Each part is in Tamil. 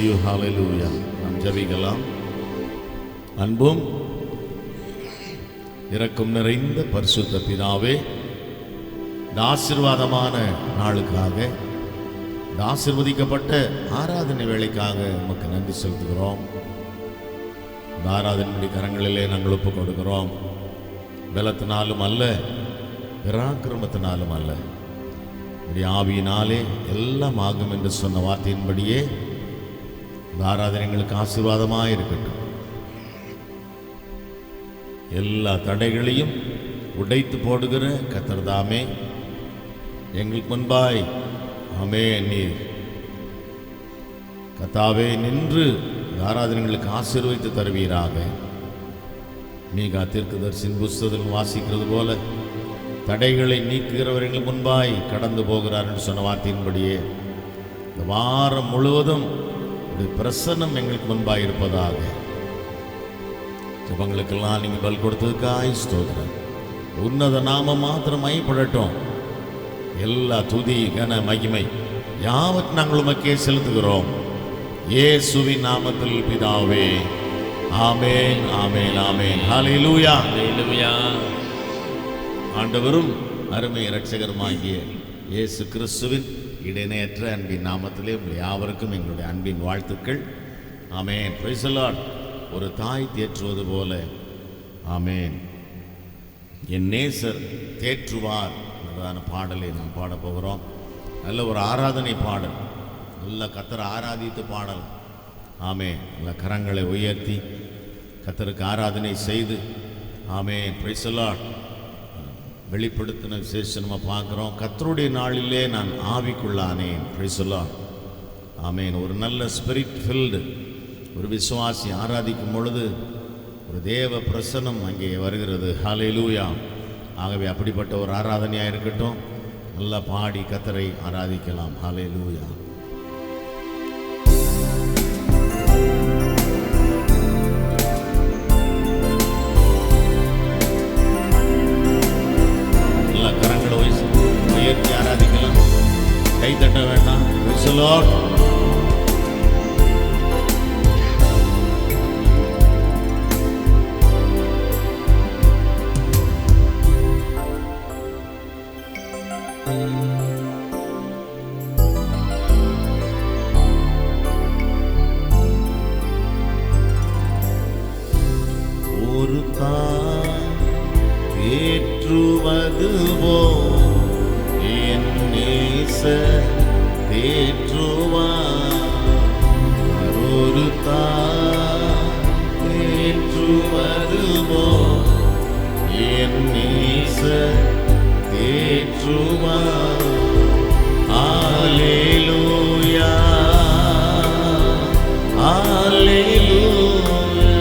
you. Hallelujah. நாம் ஜெபிக்கலாம். அன்பும் இரக்கம் நிறைந்த பரிசுத்த பிதாவே, இந்த ஆசீர்வாதமான நாளுக்காக, இந்த ஆசீர்வதிக்கப்பட்ட ஆராதனை வேளைக்காக உமக்கு நன்றி செலுத்துகிறோம். இந்த ஆராதனை கரங்களிலே நாங்கள் ஒப்புக் கொடுக்கிறோம். பலத்தினாலும் அல்ல, பராக்கிரமத்தினாலும் அல்ல, ஆவியினாலே எல்லாம் ஆகும் என்று சொன்ன வார்த்தையின்படியே இந்த ஆராதனை எங்களுக்கு ஆசீர்வாதமாக இருக்கட்டும். எல்லா தடைகளையும் உடைத்து போடுகிற கர்த்தர் தாமே எங்களுக்கு முன்பாய் நீர் கர்த்தாவே நின்று ஆராதனைகளுக்கு ஆசீர்வதித்து தருவீராக. மீகா தீர்க்கதரிசியின் புஸ்தகத்தில் வாசிக்கிறது போல தடைகளை நீக்குகிறவர்கள் முன்பாய் கடந்து போகிறார் என்று சொன்ன வார்த்தையின்படியே இந்த வாரம் முழுவதும் பிரசன்னம் எங்களுக்கு முன்பாய் இருப்பதாக. ஜெபங்களுக்கெல்லாம் நீங்கள் பல் கொடுத்ததுக்காய் ஸ்தோத்திரம். உன்னத நாமம் மாத்திரம் மையப்படட்டும். எல்லா துதி கன மகிமை யாவற்றையும் நாங்கள் உமக்கே செலுத்துகிறோம். இயேசுவின் நாமத்தில் பிதாவே, ஆமென், ஆமென், ஆமென். ஹல்லேலூயா, ஹல்லேலூயா. ஆண்டவரும் அருமை இரட்சகருமாகிய இயேசு கிறிஸ்துவின் இடைநேற்ற அன்பின் நாமத்திலே உங்கள் யாவருக்கும் எங்களுடைய அன்பின் வாழ்த்துக்கள். ஆமென். Praise the Lord. ஒரு தாய் தேற்றுவது போல, ஆமென், என் நேசர் தேற்றுவார் என்றதான பாடலை நாம் பாடப் போகிறோம். நல்ல ஒரு ஆராதனை பாடல், நல்ல கர்த்தரை ஆராதித்து பாடல். ஆமென். நல்ல கரங்களை உயர்த்தி கர்த்தருக்கு ஆராதனை செய்து, ஆமென், பிரைஸ் தி லார்ட், வெளிப்படுத்தின விசேஷம் நம்ம பார்க்குறோம். கர்த்தருடைய நாளிலே நான் ஆவிக்குள்ளானேன். Price the Lord. ஆமென். ஒரு நல்ல ஸ்பிரிட் ஃபில்டு ஒரு விசுவாசி ஆராதிக்கும் பொழுது ஒரு தேவ பிரசன்னம் அங்கே வருகிறது. ஹல்லேலூயா. ஆகவே அப்படிப்பட்ட ஒரு ஆராதனையாக இருக்கட்டும். நல்லா பாடி கர்த்தரை ஆராதிக்கலாம். ஹல்லேலூயா. நல்லா கரங்களை உயர்த்தி ஆராதிக்கலாம். கை தட்ட வேண்டாம். Price the Lord. ஒரு தாய் தேற்றுவது போல் என் நேசர் தேற்றுவார். ஒரு தாய் தேற்றுவது போல் என் நேசர் தேற்றுவார். அல்லேலூயா, அல்லேலூயா,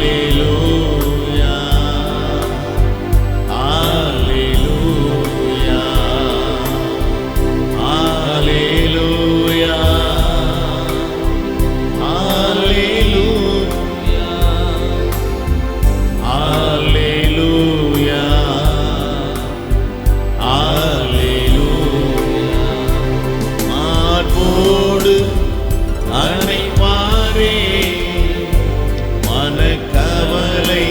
அல்லேலூயா, அல்லேலூயா, அல்லேலூயா, அல்லேலூயா, அல்லேலூயா. மார்போடு அணைப்பாரே, மனக்கவலை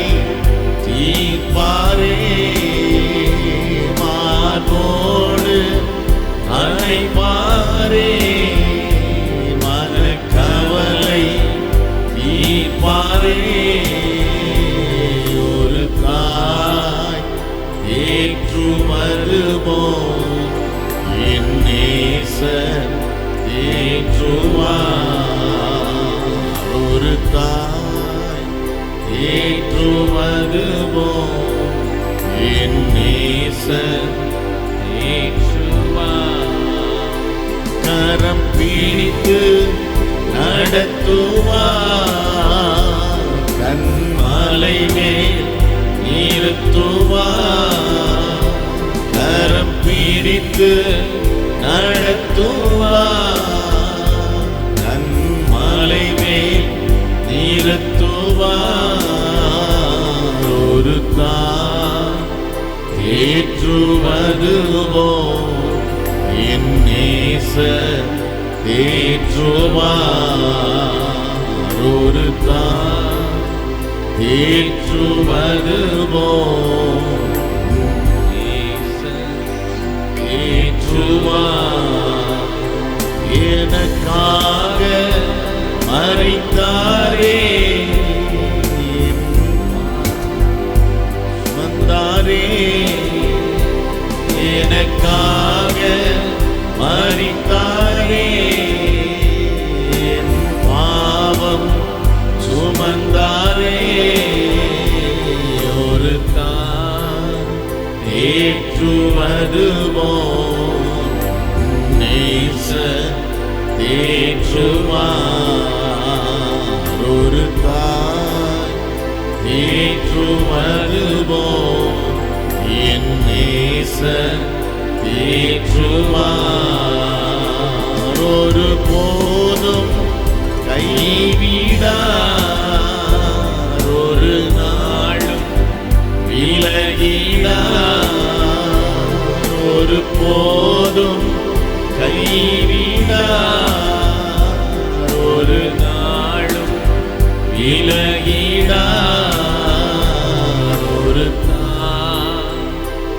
தீர்ப்பாரே. மார்போடு அணைப்பாரே, மனக்கவலை தீர்ப்பாரே. ஒரு தாய் ஏற்றுவது போல் என் நேசர் தேற்றுவார். ஒரு தாய் ஏற்றுவது போல் என் நேசர் தேற்றுவார். கரம் பிடித்து நடத்துவார், கண்மலை மேல் நிறுத்துவார். கரம் பிடித்து நடத்துவார், கண்மலை மேல் நிறுத்துவார். ஒரு தாய் தேற்றுவது போல் என் நேசர் தேற்றுவார் ஒரு தாய் தேற்றுவது போல் தேற்றுவார். எனக்காக மரித்தாரே வந்தாரே, எனக்காக மரித்தாரே, பாவம் சுமந்தாரே, ஒரு தாய் தேற்றுவது போல் நேசர் தேற்றுவார். ஒரு தாய் தேற்றுவது போல் என் நேசர் தேற்றுவார். ஒரு போதும் கைவிடார், ஒரு நாளும் விலகிடார், ஒரு போதும் கைவிடார், ஒரு நாளும் விலகிடார். ஒரு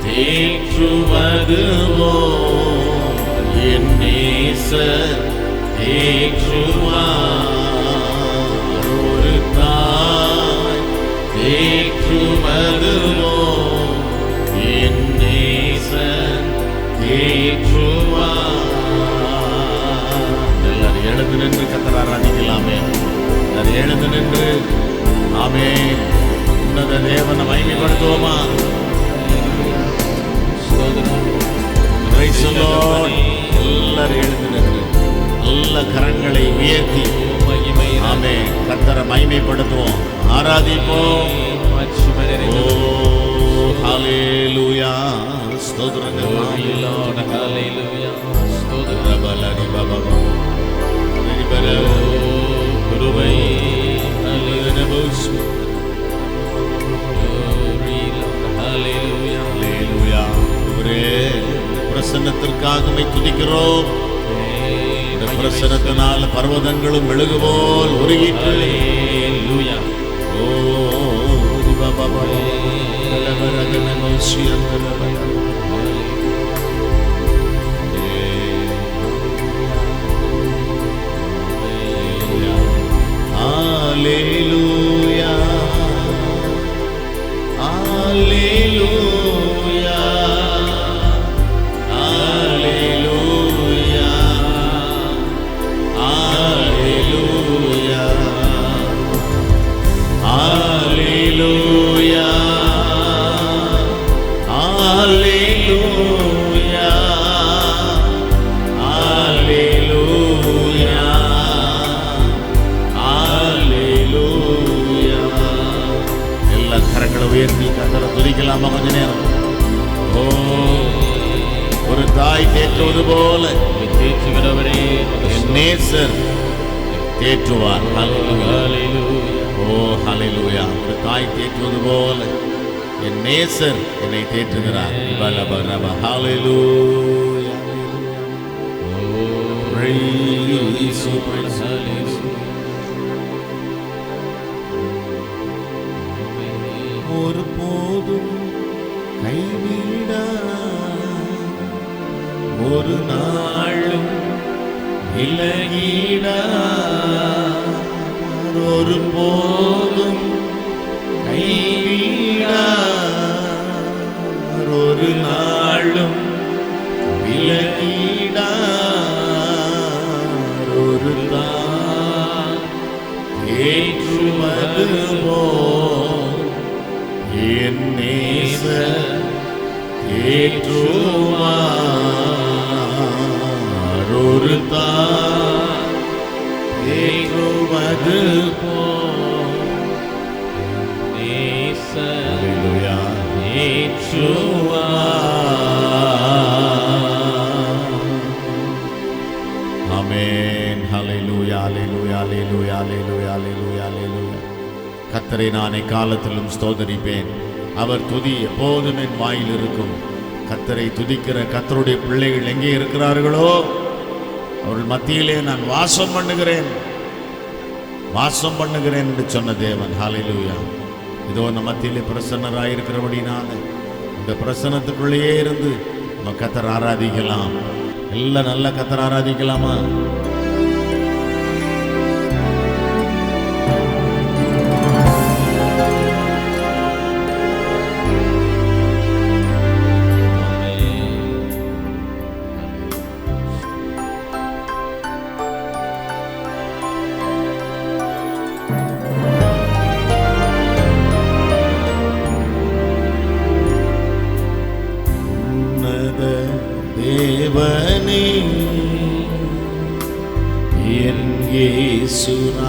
தேற்றுவது போல் என் நேசர் தேற்றுவார். ஒரு தாய் தேற்றுவது போல் என் நேசர் தேற்றுவார். எல்லாரும் எழுந்து நின்று கர்த்தரை ஆராதிக்கலாமே. எல்லாரும் எழுந்து நின்று ஆமென் உன்னத தேவனை மகிமைப்படுத்துவோமா? எல்லாரும் எழுந்து நின்று நல்ல கரங்களை உயர்த்தி ஆமென் கர்த்தரை மகிமைப்படுத்துவோம், ஆராதிப்போம். ஓ ஹல்லேலூயா, ஸ்தோத்திரங்கள். ஹல்லேலூயா, ஸ்தோத்திரம். பலரி பாபா கிருபை ஹல்லேலூயா. ஒரே பிரசன்னத்திற்காகவே துதிக்கிறோம். இந்த பிரசன்னத்தினால் பர்வதங்களும் மெழுகு போல் உருகிற்று. ஓ Baba Hallelujah, Hallelujah, Hallelujah, Hallelujah, Hallelujah, உயர்த்தி கர்த்தரை துதிக்கலாமா கொஞ்ச நேரம்? ஓ ஒரு தாய் தேற்றுவது போல தேற்றுகிறவரே என் நேசர் தேற்றுவார். ஓ ஹல்லேலூயா. ஒரு தாய் தேற்றுவது போல என் நேசர் என்னை தேற்றுகிறார். ஹல்லேலூயா. ஒரு போதும் கைவிடா, ஒரு நாளும் விலகிடா, ஒரு போதும் கைவிடா, ஒரு நாளும் விலகிடா, ஒரு தான் ஏற்றுவது போல் என் நேசர் தேற்றுவார். ஒரு தான் தேற்றுவது போல் நேசர் தேற்றுவார். ஆமென். ஹல்லேலூயா, ஹல்லேலூயா, ஹல்லேலூயா, ஹல்லேலூயா, ஹல்லேலூயா, ஹல்லேலூயா. கர்த்தரை நான் எக்காலத்திலும் ஸ்தோத்தரிப்பேன். அவர் துதி எப்போதும் என் வாயில் இருக்கும். கர்த்தரை துதிக்கிற கர்த்தருடைய பிள்ளைகள் எங்கே இருக்கிறார்களோ அவர்கள் மத்தியிலே நான் வாசம் பண்ணுகிறேன் என்று சொன்ன தேவன். ஹல்லேலூயா. இதோ நம்ம மத்தியிலே பிரசன்னராயிருக்கிறபடினால இந்த பிரசன்னத்துக்குள்ளேயே இருந்து நம்ம கர்த்தரை ஆராதிக்கலாம். எல்லாம் நல்ல கர்த்தரை ஆராதிக்கலாமா? தேவனே என் இயேசுராஜனே,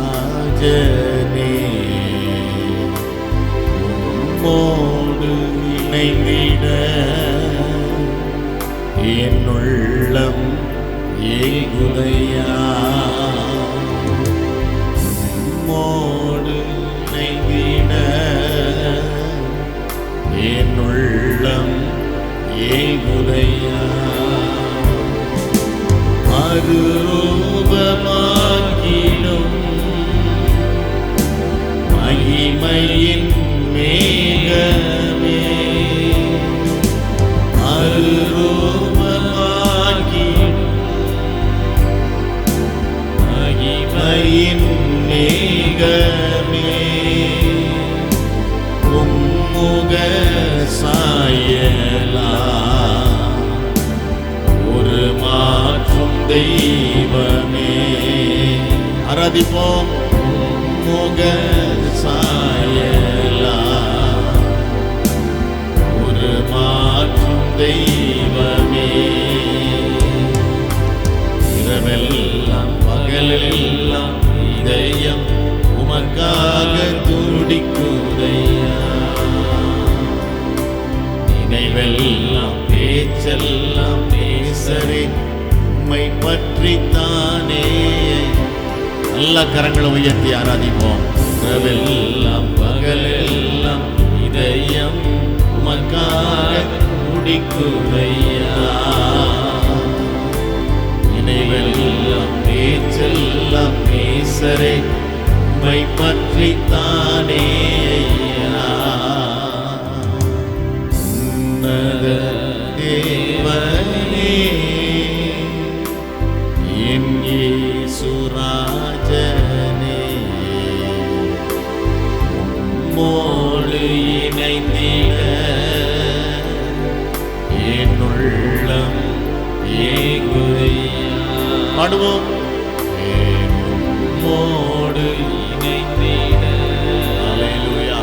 உம்மோடு இணைந்திட என் உள்ளம் ஏங்குதையா. உம்மோடு இணைந்திட என் உள்ளம் ஏங்குதையா. மறுரூபமாக்கிடும் மகிமையின் மேகமே, மறுரூபமாக்கிடும் மகிமையின் மேகமே, உம்முக சாயலா ஒரு மாற்றும் தெய்வமே. ஆராதிப்போம். முக சாயலா ஒரு மாற்றும் தெய்வமே. இரவெல்லாம் பகலெல்லாம் இதயம் உமக்காக துடிக்குதையா. நினைவெல்லாம் பேச்செல்லாம் நேசரே உம்மை பற்றித்தானே. நல்ல கரங்களை உயர்த்தி ஆராதிப்போம். இரவெல்லாம் பகலெல்லாம் இதயம் உமக்காக துடிக்குதையா. நினைவெல்லாம் பேச்செல்லாம் நேசரே உம்மை பற்றித்தானே. தேவனே என் இயேசுராஜனே, உம்மோடு இணைந்திட என் உள்ளம் ஏங்குதையா. பாடுவோம். உம்மோடு இணைந்திட ஹல்லேலூயா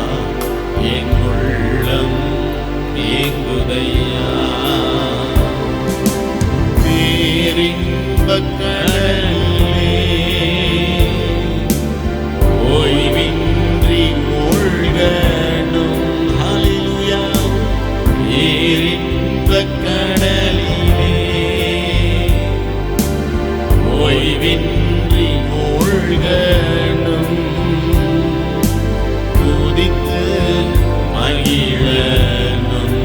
என் உள்ளம் ஏங்குதையா. பேரின்பக் கடலிலே ஓய்வின்றி மூழ்கணும். ஹல்லேலூயா. பேரின்பக் கடலிலே ஓய்வின்றி மூழ்கணும். துதித்து மகிழணும்.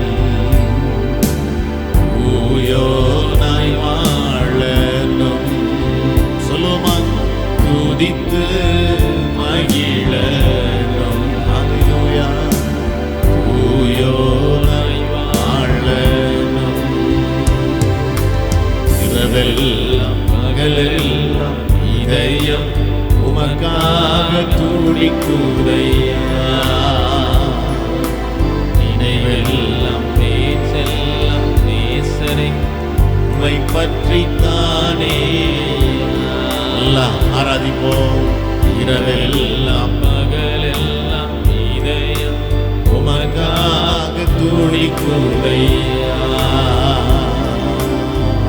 ஊயோனாய் வாழணும். சொல்லுமா. துதித்து மகிழணும். ஹல்லேலூயா. ஊயோனாய் வாழணும். இரவெல்லாம் பகலெல்லாம் இதயம் உமக்காக துடிக்குதையா. நினைவெல்லாம் பேச்செல்லாம் நேசரை உம்மை பற்றித்தானே. ஆராதிப்போம். இரவெல்லாம் பகலெல்லாம் இதயம் உமக்காக துடிக்குதையா.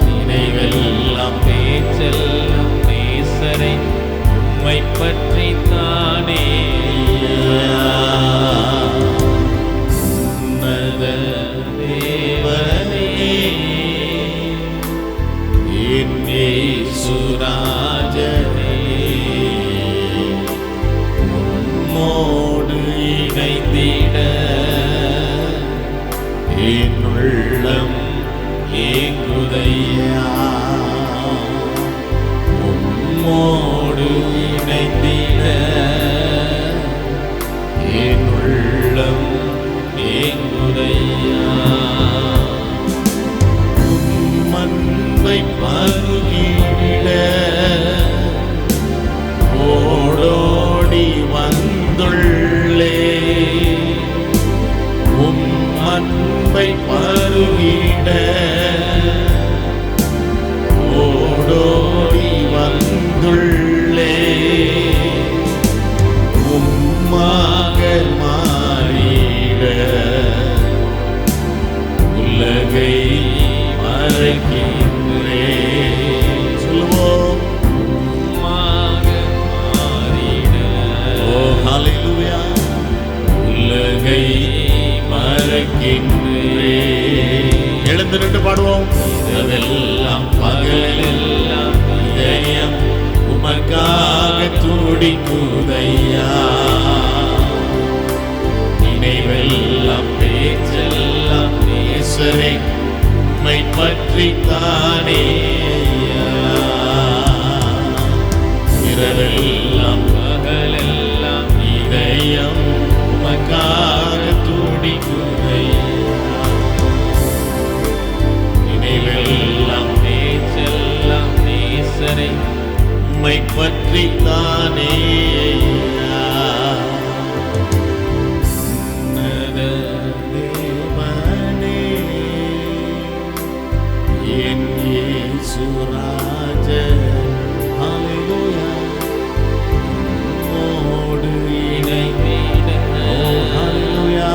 நினைவெல்லாம் பேச்செல்லாம் நேசரை உம்மை பற்றித்தானே. தேவனே என் இயேசுராஜனே, உம்மோடு இணைந்திட என் உள்ளம் ஏங்குதையா. உம்மோடு இணைந்திட என் உள்ளம் ஏங்குதையா. உம் அன்பை பருகிட ஓடோடி வந்துள்ளே. உம் அன்பை பருகிட ஓடோடி வந்துள்ளே. உம்மாக மாறிட உலகை மறைக்கின்றே. சொல்லுவோம், உம்மாக மாறிட. ஓ ஹல்லேலூயா. உலகை மறைக்கின்றே. எழுந்து நின்று பாடுவோம். இரவெல்லாம் பகலெல்லாம் இதயம் உமக்காக துடிக்குதையா. நினைவெல்லாம் பேச்செல்லாம் நேசரே உம்மை பற்றி தானே. இரவெல்லாம் பகலெல்லாம் இதயம் உமக்காக துடிக்குதையா. நினைவெல்லாம் பேச்செல்லாம் நேசரே உம்மை பற்றி தானே. தேவனே என் இயேசுராஜன். ஹல்லேலூயா. உம்மோடு இணைந்திட. ஹல்லேலூயா.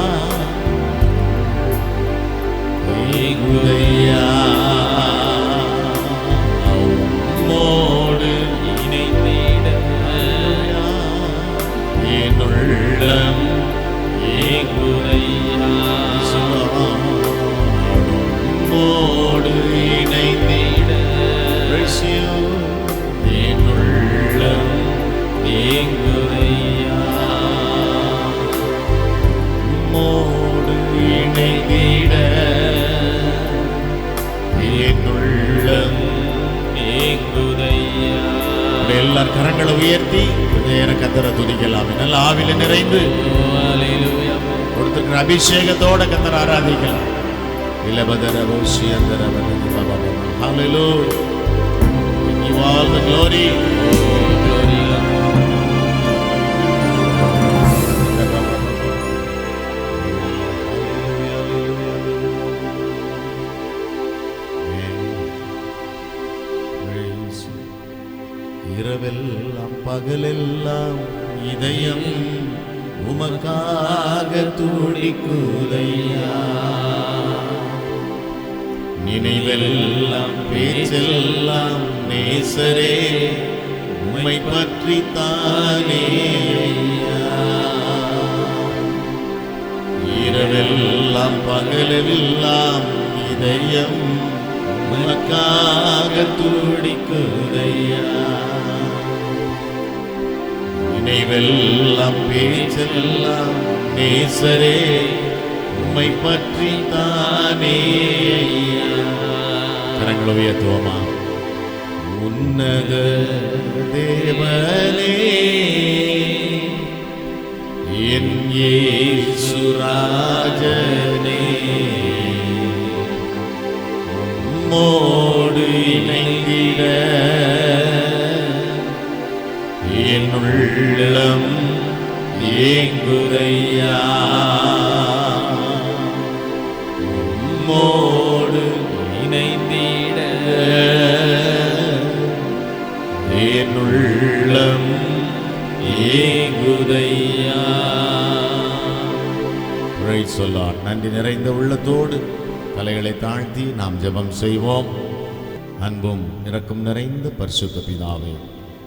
ஏங்குதையா. உம்மோடு இணைந்திட என் உள்ளம் ஏங்குதையா. உம்மோடு இணைந்திட என் உள்ளம் ஏங்குதையா. உம்மோடு இணைந்திட என் உள்ளம் ஏங்குதையா. எல்லார் கரங்களை உயர்த்தி கத்தரை துதிக்கலாம். நல்ல ஆவில நிறைந்து கொடுத்திருக்கிற அபிஷேகத்தோட கத்தரை ஆராதிக்கலாம். Hallelujah. You all the glory. இரவெல்லாம் பகலெல்லாம் இதயம் உமக்காக துடிக்குதையா. நினைவெல்லாம் பேச்செல்லாம் நேசரே உம்மை பற்றி தானே. இரவெல்லாம் பகலெல்லாம் இதயம் உமக்காக துடிக்குதையா. நினைவெல்லாம் பேச்செல்லாம் நேசரே உம்மை பற்றி தானே. கரங்களை உயர்த்துவோமா. உன்னத தேவனே என் இயேசுராஜனே உம்மோடு இணைந்திட என் உள்ளம் ஏங்குதையா. உம்மோடு இணைந்திட என் உள்ளம் ஏங்குதையா. Praise the Lord. நன்றி நிறைந்த உள்ளத்தோடு தலைகளை தாழ்த்தி நாம் ஜெபம் செய்வோம். அன்பும் இரக்கம் நிறைந்த பரிசுத்த பிதாவே,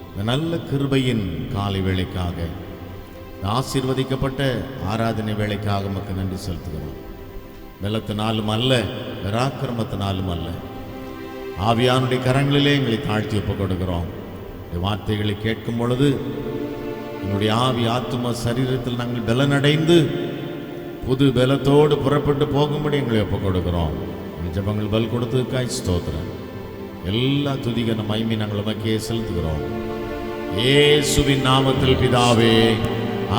இந்த நல்ல கிருபையின் காலை வேளைக்காக, ஆசீர்வதிக்கப்பட்ட ஆராதனை வேளைக்காக உமக்கு நன்றி செலுத்துகிறோம். பலத்தினாலும் அல்ல, பராக்கிரமத்தினாலும் அல்ல, ஆவியானுடைய கரங்களிலே எங்களை தாழ்த்தி ஒப்புக் கொடுக்கிறோம். இந்த வார்த்தைகளை கேட்கும் பொழுது என்னுடைய ஆவி ஆத்தும சரீரத்தில் நாங்கள் பலனடைந்து புது பலத்தோடு புறப்பட்டு போகும்படி எங்களை ஒப்புக் கொடுக்கிறோம். ஜபங்கள் பல் கொடுத்ததுக்காய் ஸ்தோத்திரம். எல்லா துதிகன மகிமை நாங்கள் உமக்கே செலுத்துகிறோம். இயேசுவின் நாமத்தில் பிதாவே,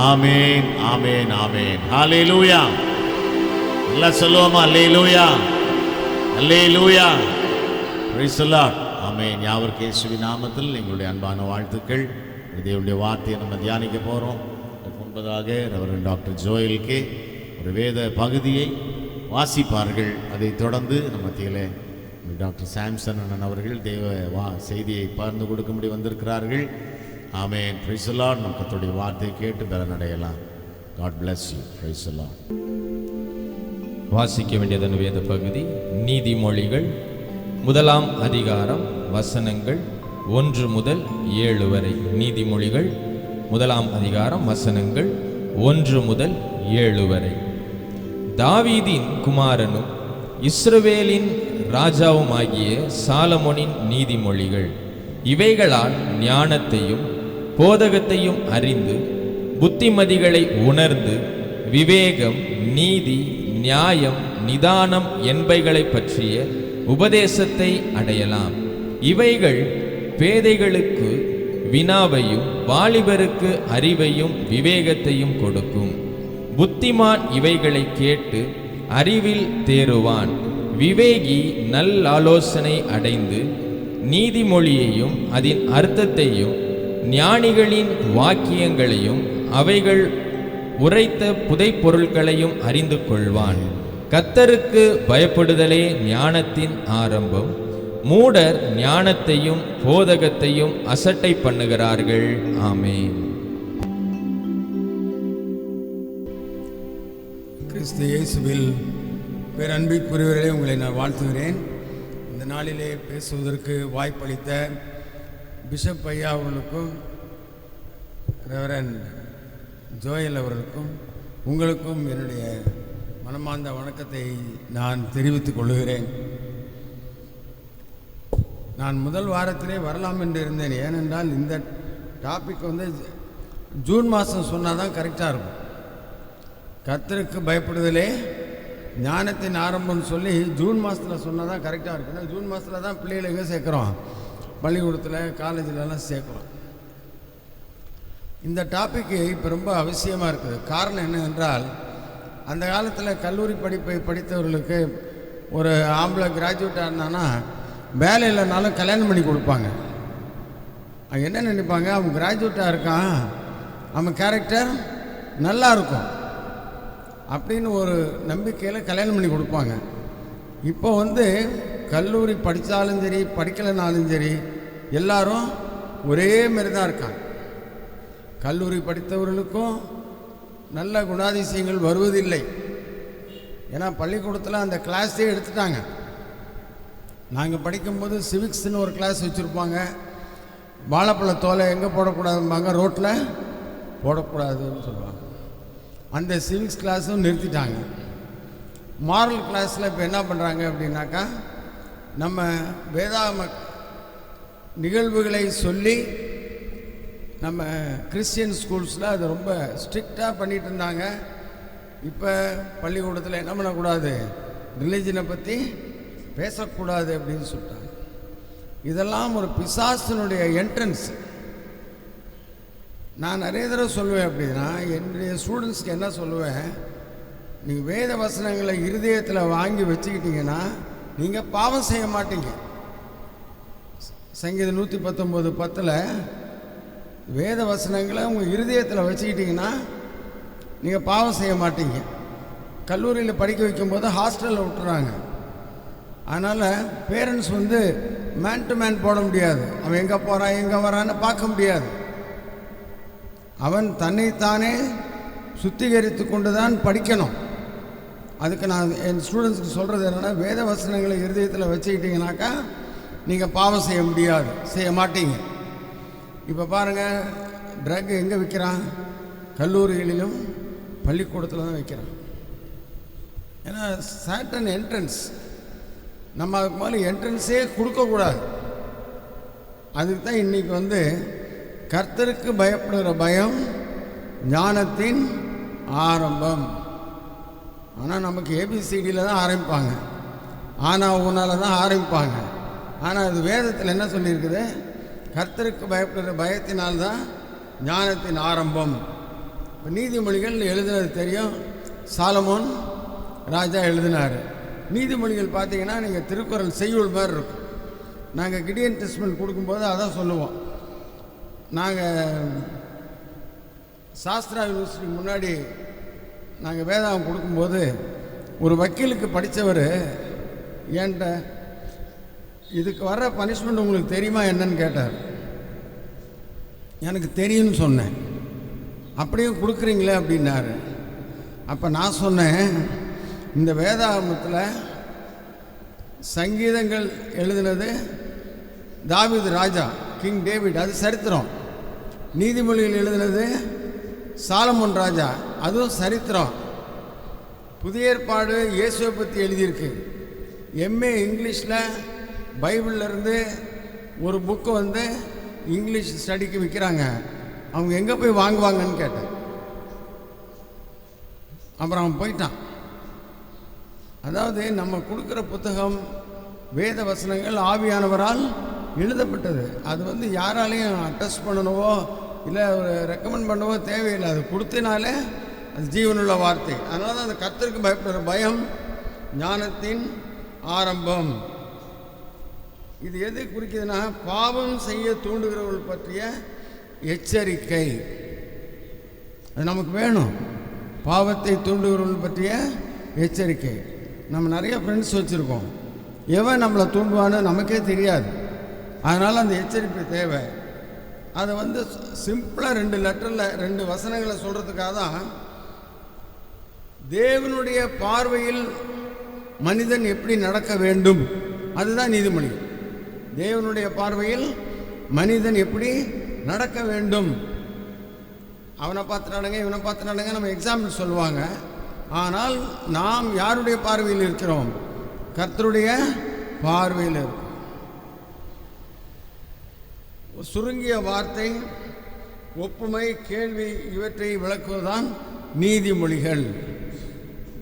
ஆமென், ஆமென், ஆமென். ஹல்லேலூயா. எல்லாம் சொல்லுவோமா? அல்லேலூயா, அல்லேலூயா. Price the Lord. ஆமென். யாவருக்கு இயேசுவின் நாமத்தில் எங்களுடைய அன்பான வாழ்த்துக்கள். தேவனுடைய வார்த்தையை நம்ம தியானிக்க போகிறோம். முன்பதாக ரெவரண்ட் டாக்டர் ஜோயலுக்கு ஒரு வேத பகுதியை வாசிப்பார்கள். அதை தொடர்ந்து நம்ம மத்தியில் டாக்டர் சாம்சன் அண்ணன் அவர்கள் தேவ செய்தியை பகிர்ந்து கொடுக்கும்படி வந்திருக்கிறார்கள். ஆமென். Praise the Lord. நம்ம கர்த்தருடைய வார்த்தையை கேட்டு பலனடையலாம். God bless you. Praise the Lord. வாசிக்க வேண்டியதன் வேத பகுதி நீதிமொழிகள் 1ஆம் அதிகாரம் வசனங்கள் 1 முதல் 7 வரை. நீதிமொழிகள் 1ஆம் அதிகாரம் வசனங்கள் 1 முதல் 7 வரை. தாவீதின் குமாரனும் இஸ்ரவேலின் ராஜாவுமாகிய சாலமோனின் நீதிமொழிகள். இவைகளால் ஞானத்தையும் போதகத்தையும் அறிந்து புத்திமதிகளை உணர்ந்து விவேகம், நீதி, நியாயம், நிதானம் என்பவைகளை பற்றிய உபதேசத்தை அடையலாம். இவைகள் பேதைகளுக்கு வினாவையும் வாலிபருக்கு அறிவையும் விவேகத்தையும் கொடுக்கும். புத்திமான் இவைகளை கேட்டு அறிவில் தேறுவான். விவேகி நல்லாலோசனை அடைந்து நீதிமொழியையும் அதன் அர்த்தத்தையும் ஞானிகளின் வாக்கியங்களையும் அவைகள் உரைத்த புதைப்பொருட்களையும் அறிந்து கொள்வான். கர்த்தருக்கு பயப்படுதலே ஞானத்தின் ஆரம்பம். மூடர் ஞானத்தையும் போதகத்தையும் அசட்டை பண்ணுகிறார்கள். ஆமென். கிறிஸ்து இயேசுவில் பேரன்பிற்குரியவர்களே, உங்களை நான் வாழ்த்துகிறேன். இந்த நாளிலே பேசுவதற்கு வாய்ப்பளித்த பிஷப் ஐயா அவர்களுக்கும் ரெவரண்ட் ஜோயல் அவர்களுக்கும் உங்களுக்கும் என்னுடைய மனமார்ந்த வணக்கத்தை நான் தெரிவித்துக் கொள்கிறேன். நான் முதல் வாரத்திலே வரலாம் என்று இருந்தேன். ஏனென்றால் இந்த டாபிக் ஜூன் மாதம் சொன்னால் தான் கரெக்டாக இருக்கும். கர்த்தருக்கு பயப்படுதலே ஞானத்தின் ஆரம்பம்னு சொல்லி ஜூன் மாதத்தில் சொன்னால் தான் கரெக்டாக இருக்கும். ஏன்னா ஜூன் மாதத்தில் தான் பிள்ளைகளை எங்கே சேர்க்குறோம்? பள்ளிக்கூடத்தில், காலேஜிலலாம் சேர்க்குறோம். இந்த டாப்பிக்கு இப்போ ரொம்ப அவசியமாக இருக்குது. காரணம் என்னவென்றால், அந்த காலத்தில் கல்லூரி படிப்பை படித்தவர்களுக்கு ஒரு ஆம்பளை கிராஜுவேட்டாக இருந்தானா வேலை இல்லைனாலும் கல்யாணம் பண்ணி கொடுப்பாங்க. அவங்க என்ன நினைப்பாங்க? அவன் கிராஜுவேட்டாக இருக்கான், அவன் கேரக்டர் நல்லா இருக்கும் அப்படின்னு ஒரு நம்பிக்கையில் கல்யாணம் பண்ணி கொடுப்பாங்க. இப்போ கல்லூரி படித்தாலும் சரி படிக்கலைனாலும் சரி எல்லாரும் ஒரே மாரி தான் இருக்காங்க. கல்லூரி படித்தவர்களுக்கும் நல்ல குணாதிசயங்கள் வருவதில்லை. ஏன்னா பள்ளிக்கூடத்தில் அந்த கிளாஸே எடுத்துட்டாங்க. நாங்கள் படிக்கும்போது சிவிக்ஸ்னு ஒரு கிளாஸ் வச்சுருப்பாங்க. வாழைப்பழ தோலை எங்கே போடக்கூடாதும்பாங்க, ரோட்டில் போடக்கூடாதுன்னு சொல்லுவாங்க. அந்த சிவிக்ஸ் கிளாஸும் நிறுத்திட்டாங்க. மாரல் கிளாஸில் இப்போ என்ன பண்ணுறாங்க அப்படின்னாக்கா, நம்ம வேதாகம நிகழ்வுகளை சொல்லி நம்ம கிறிஸ்டியன் ஸ்கூல்ஸில் அது ரொம்ப ஸ்ட்ரிக்டாக பண்ணிகிட்டு இருந்தாங்க. இப்போ பள்ளிக்கூடத்தில் என்ன பண்ணக்கூடாது, ரிலீஜனை பற்றி பேசக்கூடாது அப்படின்னு சொல்லிட்டாங்க. இதெல்லாம் ஒரு பிசாசினுடைய என்ட்ரன்ஸ். நான் நிறைய தடவை சொல்லுவேன். அப்படின்னா என்னுடைய ஸ்டூடெண்ட்ஸ்க்கு என்ன சொல்லுவேன், நீங்கள் வேத வசனங்களை இருதயத்தில் வாங்கி வச்சுக்கிட்டீங்கன்னா நீங்கள் பாவம் செய்ய மாட்டீங்க. சங்கீதம் 119:10 வேத வசனங்களை உங்கள் இருதயத்தில் வச்சுக்கிட்டிங்கன்னா நீங்கள் பாவம் செய்ய மாட்டீங்க. கல்லூரியில் படிக்க வைக்கும்போது ஹாஸ்டலில் விட்டுறாங்க. அதனால் பேரண்ட்ஸ் மேன் டு மேன் போட முடியாது. அவன் எங்கே போகிறான் எங்கே வரான்னு பார்க்க முடியாது. அவன் தன்னைத்தானே சுத்திகரித்து கொண்டு தான் படிக்கணும். அதுக்கு நான் என் ஸ்டூடெண்ட்ஸுக்கு சொல்கிறது என்னென்னா, வேத வசனங்களை இருதயத்தில் வச்சுக்கிட்டிங்கனாக்கா நீங்கள் பாவம் செய்ய முடியாது, செய்ய மாட்டீங்க. இப்போ பாருங்கள், ட்ரக் எங்கே விற்கிறான்? கல்லூரிகளிலும் பள்ளிக்கூடத்தில் தான் வைக்கிறான். ஏன்னா சாட்டன் என்ட்ரன்ஸ். நம்ம அதுக்கு மேலே என்ட்ரன்ஸே கொடுக்கக்கூடாது. அதுக்கு தான் இன்றைக்கி கர்த்தருக்கு பயப்படுகிற பயம் ஞானத்தின் ஆரம்பம். ஆனால் நமக்கு ஏபிசிடியில் தான் ஆரம்பிப்பாங்க, ஆனால் உன்னால் தான் ஆரம்பிப்பாங்க. ஆனால் அது வேதத்தில் என்ன சொல்லியிருக்குது? கர்த்தருக்கு பயப்படுற பயத்தினால்தான் ஞானத்தின் ஆரம்பம். இப்போ நீதிமொழிகள் எழுதுனது தெரியும், சாலமோன் ராஜா எழுதினார். நீதிமொழிகள் பார்த்தீங்கன்னா நீங்கள் திருக்குறள் செய்யுள் மாதிரி இருக்கும். நாங்கள் கிடியன் டெஸ்ட்மெண்ட் கொடுக்கும்போது அதான் சொல்லுவோம். நாங்கள் சாஸ்திரா யூனிவர்சிட்டி முன்னாடி நாங்கள் வேதாகம் கொடுக்கும்போது ஒரு வக்கீலுக்கு படித்தவர் என்கிட்ட இதுக்கு வர்ற பனிஷ்மெண்ட் உங்களுக்கு தெரியுமா என்னன்னு கேட்டார். எனக்கு தெரியும்னு சொன்னேன். அப்படியும் கொடுக்குறீங்களே அப்படின்னாரு. அப்போ நான் சொன்னேன், இந்த வேதாகமத்தில் சங்கீதங்கள் எழுதினது தாவீது ராஜா, கிங் டேவிட், அது சரித்திரம். நீதிமொழிகள் எழுதினது சாலமோன் ராஜா, அதுவும் சரித்திரம். புதிய ஏற்பாடு இயேசுவை பற்றி எழுதியிருக்கு. எம்ஏ இங்கிலீஷில் பைபிள்லேருந்து ஒரு புக்கு வந்து இங்கிலீஷ் ஸ்டடிக்கு விற்கிறாங்க. அவங்க எங்கே போய் வாங்குவாங்கன்னு கேட்டேன். அப்புறம் அவன் போயிட்டான். அதாவது நம்ம கொடுக்குற புத்தகம் வேத வசனங்கள் ஆவியானவரால் எழுதப்பட்டது. அது வந்து யாராலையும் அட்டஸ்ட் பண்ணணுவோ இல்லை ரெக்கமெண்ட் பண்ணவோ தேவையில்லை. அது கொடுத்தனாலே அது ஜீவனுள்ள வார்த்தை. அதனால தான் அந்த கர்த்தருக்கு பயப்படுற பயம் ஞானத்தின் ஆரம்பம். இது எது குறிக்குதுன்னா, பாவம் செய்ய தூண்டுகிறவர்கள் பற்றிய எச்சரிக்கை. அது நமக்கு வேணும். பாவத்தை தூண்டுகிறவர்கள் பற்றிய எச்சரிக்கை. நம்ம நிறைய ஃப்ரெண்ட்ஸ் வச்சுருக்கோம். எவன் நம்மளை தூண்டுவான்னு நமக்கே தெரியாது. அதனால் அந்த எச்சரிக்கை தேவை. அதை வந்து சிம்பிளாக 2 லெட்டரில் 2 வசனங்களை சொல்கிறதுக்காக தான், தேவனுடைய பார்வையில் மனிதன் எப்படி நடக்க வேண்டும், அதுதான் நீதிமொழி. தேவனுடைய பார்வையில் மனிதன் எப்படி நடக்க வேண்டும். அவனை பார்த்து நடங்க, இவனை பார்த்து நடங்க, நம்ம எக்ஸாம்பிள் சொல்லுவாங்க. ஆனால் நாம் யாருடைய பார்வையில் இருக்கிறோம்? கர்த்தருடைய பார்வையில் இருக்கிறோம். சுருங்கிய வார்த்தை, ஒப்புமை, கேள்வி இவற்றை விளக்குவதுதான் நீதிமொழிகள்.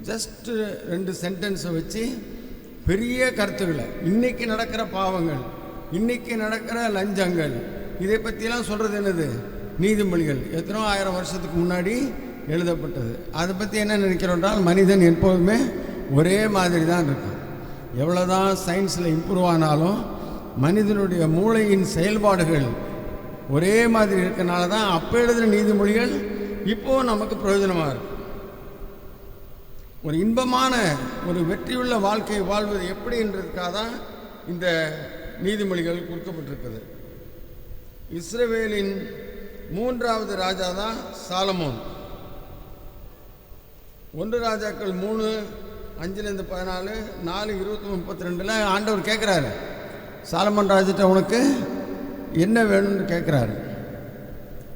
ஜஸ்ட் 2 சென்டென்ஸை வச்சு பெரிய கருத்துக்களை, இன்றைக்கி நடக்கிற பாவங்கள், இன்றைக்கி நடக்கிற லஞ்சங்கள், இதை பற்றிலாம் சொல்கிறது என்னது? நீதிமொழிகள். எத்தனோ 1000 வருஷத்துக்கு முன்னாடி எழுதப்பட்டது. அதை பற்றி என்ன நினைக்கிறோம் என்றால், மனிதன் எப்போதுமே ஒரே மாதிரி தான் இருக்கான். எவ்வளோ தான் சயின்ஸில் இம்ப்ரூவ் ஆனாலும் மனிதனுடைய மூளையின் செயல்பாடுகள் ஒரே மாதிரி இருக்கனால தான் அப்போ எழுதுகிற நீதிமொழிகள் இப்போது நமக்கு பிரயோஜனமாக இருக்கு. ஒரு இன்பமான ஒரு வெற்றியுள்ள வாழ்க்கை வாழ்வது எப்படி என்றதுக்காக தான் இந்த நீதிமொழிகள் கொடுக்கப்பட்டிருக்குது. இஸ்ரவேலின் 3வது ராஜா தான் சாலமோன். 1 ராஜாக்கள் 3:5-14, 4:20-32 ஆண்டவர் கேட்குறாரு, சாலமோன் ராஜாட்ட உனக்கு என்ன வேணும்னு கேட்குறாரு.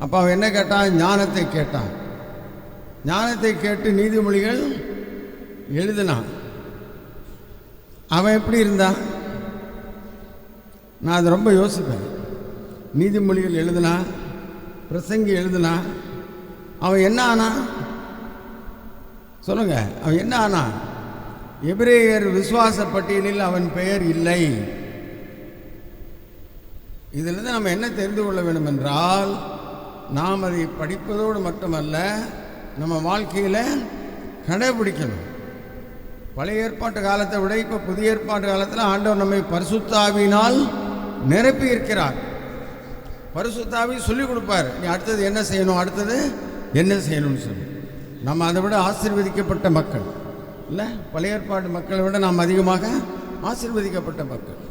அப்போ அவன் என்ன கேட்டான்? ஞானத்தை கேட்டான். ஞானத்தை கேட்டு நீதிமொழிகள் எழுதினான். அவன் எப்படி இருந்தான்? நான் அதை ரொம்ப யோசிப்பேன். நீதிமொழிகள் எழுதினான், பிரசங்கி எழுதினான். அவன் என்ன ஆனான் சொல்லுங்க? அவன் என்ன ஆனான்? எபிரேயர் விசுவாச பட்டியலில் அவன் பெயர் இல்லை. இதிலிருந்து நம்ம என்ன தெரிந்து கொள்ள வேண்டும் என்றால், நாம் அதை படிப்பதோடு மட்டுமல்ல, நம்ம வாழ்க்கையில் கடைபிடிக்கணும். பழைய ஏற்பாட்டு காலத்தை விட இப்போ புதிய ஏற்பாட்டு காலத்தில் ஆண்டவர் நம்மை பரிசுத்த ஆவியினால் நிரப்பி இருக்கிறார். பரிசுத்த ஆவி சொல்லிக் கொடுப்பார், நீ அடுத்தது என்ன செய்யணும், அடுத்தது என்ன செய்யணும்னு சொல்லி. நம்ம அதை விட ஆசீர்வதிக்கப்பட்ட மக்கள் இல்லை, பழைய ஏற்பாட்டு மக்களை விட நாம் அதிகமாக ஆசீர்வதிக்கப்பட்ட மக்கள்.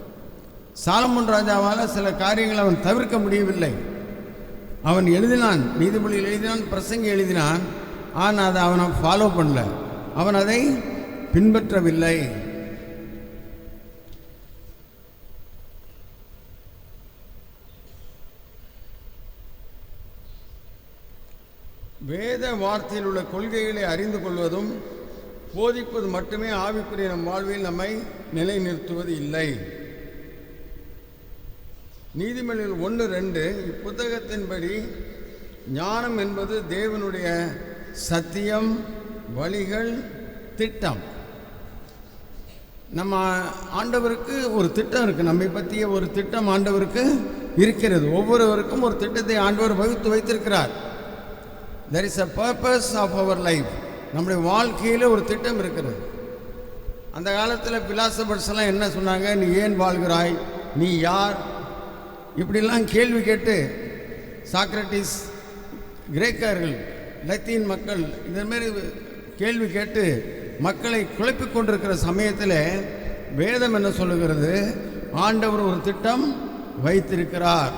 சாலமோன் ராஜாவால் சில காரியங்களை அவன் தவிர்க்க முடியவில்லை. அவன் எழுதினான், நீதிமொழியில் எழுதினான், பிரசங்கி எழுதினான். ஆனால் அதை அவனை ஃபாலோ பண்ணல, அவன் அதை பின்பற்றவில்லை. வேத வார்த்தையில் உள்ள கொள்கைகளை அறிந்து கொள்வதும் போதிப்பது மட்டுமே ஆவிக்குரிய நம் வாழ்வில் நம்மை நிலைநிறுத்துவது இல்லை. நீதிமொழிகள் 1:2 இப்புத்தகத்தின்படி ஞானம் என்பது தேவனுடைய சத்தியம், வழிகள், திட்டம். நம்ம ஆண்டவருக்கு ஒரு திட்டம் இருக்குது. நம்மை பற்றிய ஒரு திட்டம் ஆண்டவருக்கு இருக்கிறது. ஒவ்வொருவருக்கும் ஒரு திட்டத்தை ஆண்டவர் வகுத்து வைத்திருக்கிறார். there is a purpose of our life. நம்முடைய வாழ்க்கையில் ஒரு திட்டம் இருக்கிறது. அந்த காலத்தில் பிலாசபர்ஸ் எல்லாம் என்ன சொன்னாங்க? நீ ஏன் வாழ்கிறாய், நீ யார், இப்படிலாம் கேள்வி கேட்டு சாக்ரட்டிஸ், கிரேக்கர்கள், லத்தீன் மக்கள் இதமாரி கேள்வி கேட்டு மக்களை குழப்பிக் கொண்டிருக்கிற சமயத்தில் வேதம் என்ன சொல்லுகிறது? ஆண்டவர் ஒரு திட்டம் வைத்திருக்கிறார்.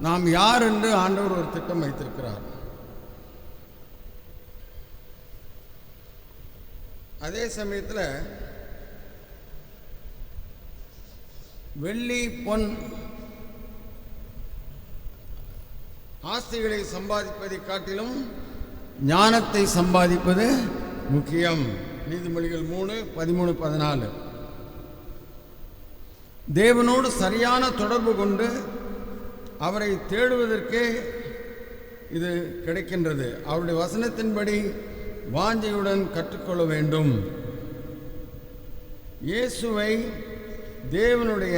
நாம் யார் என்று ஆண்டவர் ஒரு திட்டம் வைத்திருக்கிறார். அதே சமயத்தில் வெள்ளி பொன் ஆஸ்திகளை சம்பாதிப்பதை காட்டிலும் ஞானத்தை சம்பாதிப்பது முக்கியம். நீதிமொழிகள் 3:13-14. தேவனோடு சரியான தொடர்பு கொண்டு அவரை தேடுவதற்கே இது கிடைக்கின்றது. அவருடைய வசனத்தின்படி வாஞ்சையுடன் கற்றுக்கொள்ள வேண்டும். இயேசுவை தேவனுடைய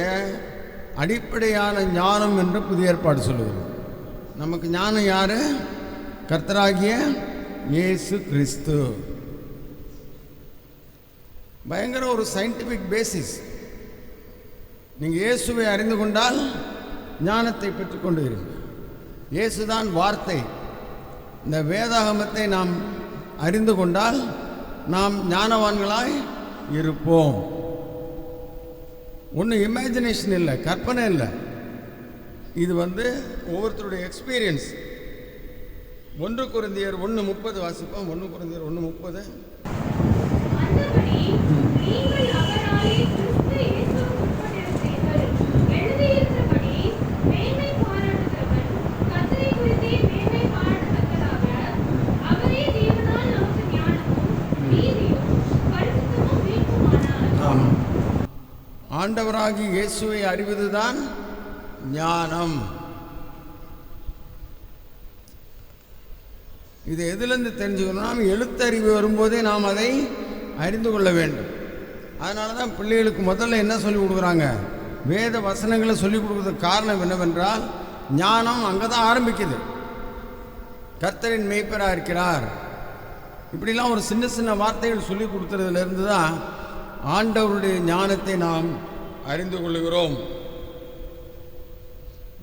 அடிப்படையான ஞானம் என்று புதிய ஏற்பாடு சொல்லுகிறது. நமக்கு ஞானம் யாரு? கர்த்தராகிய இயேசு கிறிஸ்து. பயங்கர ஒரு சயின்டிஃபிக் பேசிஸ். நீங்கள் இயேசுவை அறிந்து கொண்டால் ஞானத்தை பெற்றுக்கொண்டுகிறீர்கள். இயேசுதான் வார்த்தை. இந்த வேதாகமத்தை நாம் அறிந்து கொண்டால் நாம் ஞானவான்களாய் இருப்போம். ஒன்றும் இமேஜினேஷன் இல்லை, கற்பனை இல்லை. இது ஒவ்வொருத்தருடைய எக்ஸ்பீரியன்ஸ். 1 கொரிந்தியர் 1:30 வாசிப்போம். 1 கொரிந்தியர் 1:30. ஆண்டவராகி இயேசுவை அறிவதுதான் ஞானம். இது எதிலிருந்து தெரிஞ்சுக்கணும்? நாம் எழுத்தறிவு வரும்போதே நாம் அதை அறிந்து கொள்ள வேண்டும். அதனால தான் பிள்ளைகளுக்கு முதல்ல என்ன சொல்லிக் கொடுக்குறாங்க? வேத வசனங்களை சொல்லிக் கொடுக்குறதுக்கு காரணம் என்னவென்றால் ஞானம் அங்கே தான் ஆரம்பிக்குது. கர்த்தரின் மேய்ப்பராக இருக்கிறார், இப்படிலாம் ஒரு சின்ன சின்ன வார்த்தைகள் சொல்லி கொடுத்துறதுலேருந்து தான் ஆண்டவருடைய ஞானத்தை நாம் அறிந்து கொள்கிறோம்.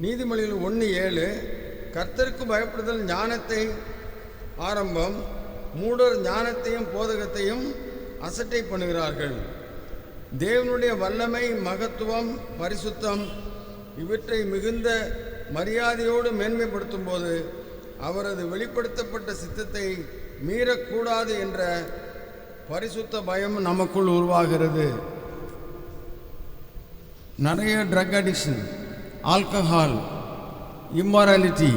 நீதிமொழிகள் 1:7 கர்த்தருக்கு பயப்படுதல் ஞானத்தை ஆரம்பம், மூடர் ஞானத்தையும் போதகத்தையும் அசட்டை பண்ணுகிறார்கள். தேவனுடைய வல்லமை, மகத்துவம், பரிசுத்தம் இவற்றை மிகுந்த மரியாதையோடு மேன்மைப்படுத்தும் போது அவரது வெளிப்படுத்தப்பட்ட சித்தத்தை மீறக்கூடாது என்ற பரிசுத்த பயம் நமக்குள் உருவாகிறது. நிறைய ட்ரக் அடிக்ஷன், ஆல்கஹால், இம்மாராலிட்டி,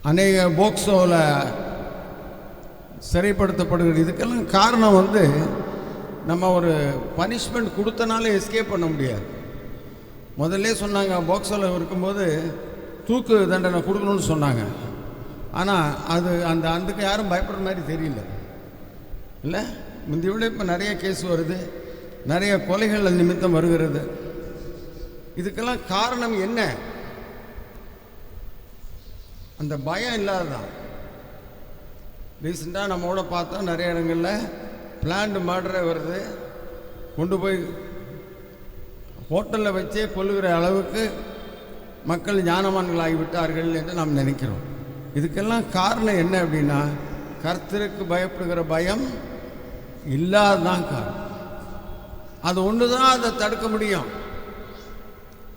அநேக போக்சோவில் சிறைப்படுத்தப்படுகிறது. இதுக்கெல்லாம் காரணம் நம்ம ஒரு பனிஷ்மெண்ட் கொடுத்தனால எஸ்கேப் பண்ண முடியாது. முதல்ல சொன்னாங்க போக்சோவில் இருக்கும்போது தூக்கு தண்டனை கொடுக்கணும்னு சொன்னாங்க. ஆனால் அதுக்கு யாரும் பயப்படுற மாதிரி தெரியல. இல்லை, முந்தைய விட இப்போ நிறைய கேஸ் வருது, நிறைய கொலைகள் நிமித்தம் வருகிறது. இதுக்கெல்லாம் காரணம் என்ன? அந்த பயம் இல்லாததான். ரீசெண்டாக நம்மோட பார்த்தா நிறைய இடங்களில் பிளான்டு மர்டரே வருது. கொண்டு போய் ஹோட்டலில் வச்சே கொல்லுகிற அளவுக்கு மக்கள் ஞானவான்களாகிவிட்டார்கள் என்று நாம் நினைக்கிறோம். இதுக்கெல்லாம் காரணம் என்ன அப்படின்னா கர்த்தருக்கு பயப்படுகிற பயம் இல்லாததான் காரணம். அது ஒன்று தான் அதை தடுக்க முடியும்.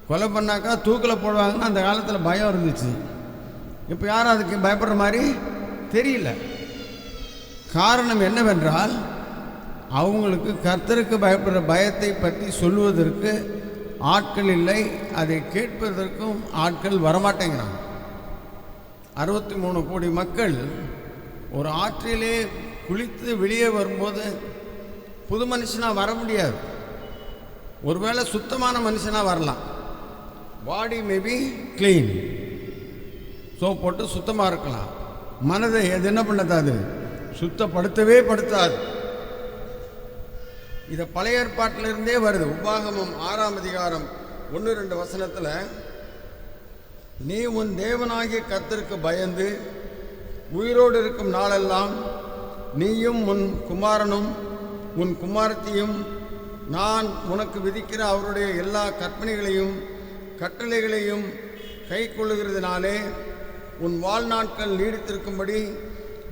கொலை பண்ணாக்கா தூக்கில் போடுவாங்கன்னா அந்த காலத்தில் பயம் இருந்துச்சு. இப்போ யாரும் அதுக்கு பயப்படுற மாதிரி தெரியல. காரணம் என்னவென்றால் அவங்களுக்கு கர்த்தருக்கு பயப்படுற பயத்தை பற்றி சொல்லுவதற்கு ஆட்கள் இல்லை, அதை கேட்பதற்கும் ஆட்கள் வரமாட்டேங்கிறாங்க. 63 கோடி மக்கள் ஒரு ஆற்றிலே குளித்து வெளியே வரும்போது புது மனுஷனாக வர முடியாது. ஒருவேளை சுத்தமான மனுஷனாக வரலாம். பாடி மேபி க்ளீன், சோப் போட்டு சுத்தமாக இருக்கலாம். மனதை அது என்ன பண்ணாது? சுத்தப்படுத்தவே படுத்தாது. இதை பழைய ஏற்பாட்டிலிருந்தே வருது. உபாகமம் 6ஆம் அதிகாரம் 1-2 வசனத்தில், நீ உன் தேவனாகிய கர்த்தருக்கு பயந்து உயிரோடு இருக்கும் நாளெல்லாம் நீயும் உன் குமாரனும் உன் குமாரத்தியும் நான் உனக்கு விதிக்கிற அவருடைய எல்லா கற்பனைகளையும் கட்டளைகளையும் கை கொள்ளுகிறதுனாலே உன் வாழ்நாட்கள் நீடித்திருக்கும்படி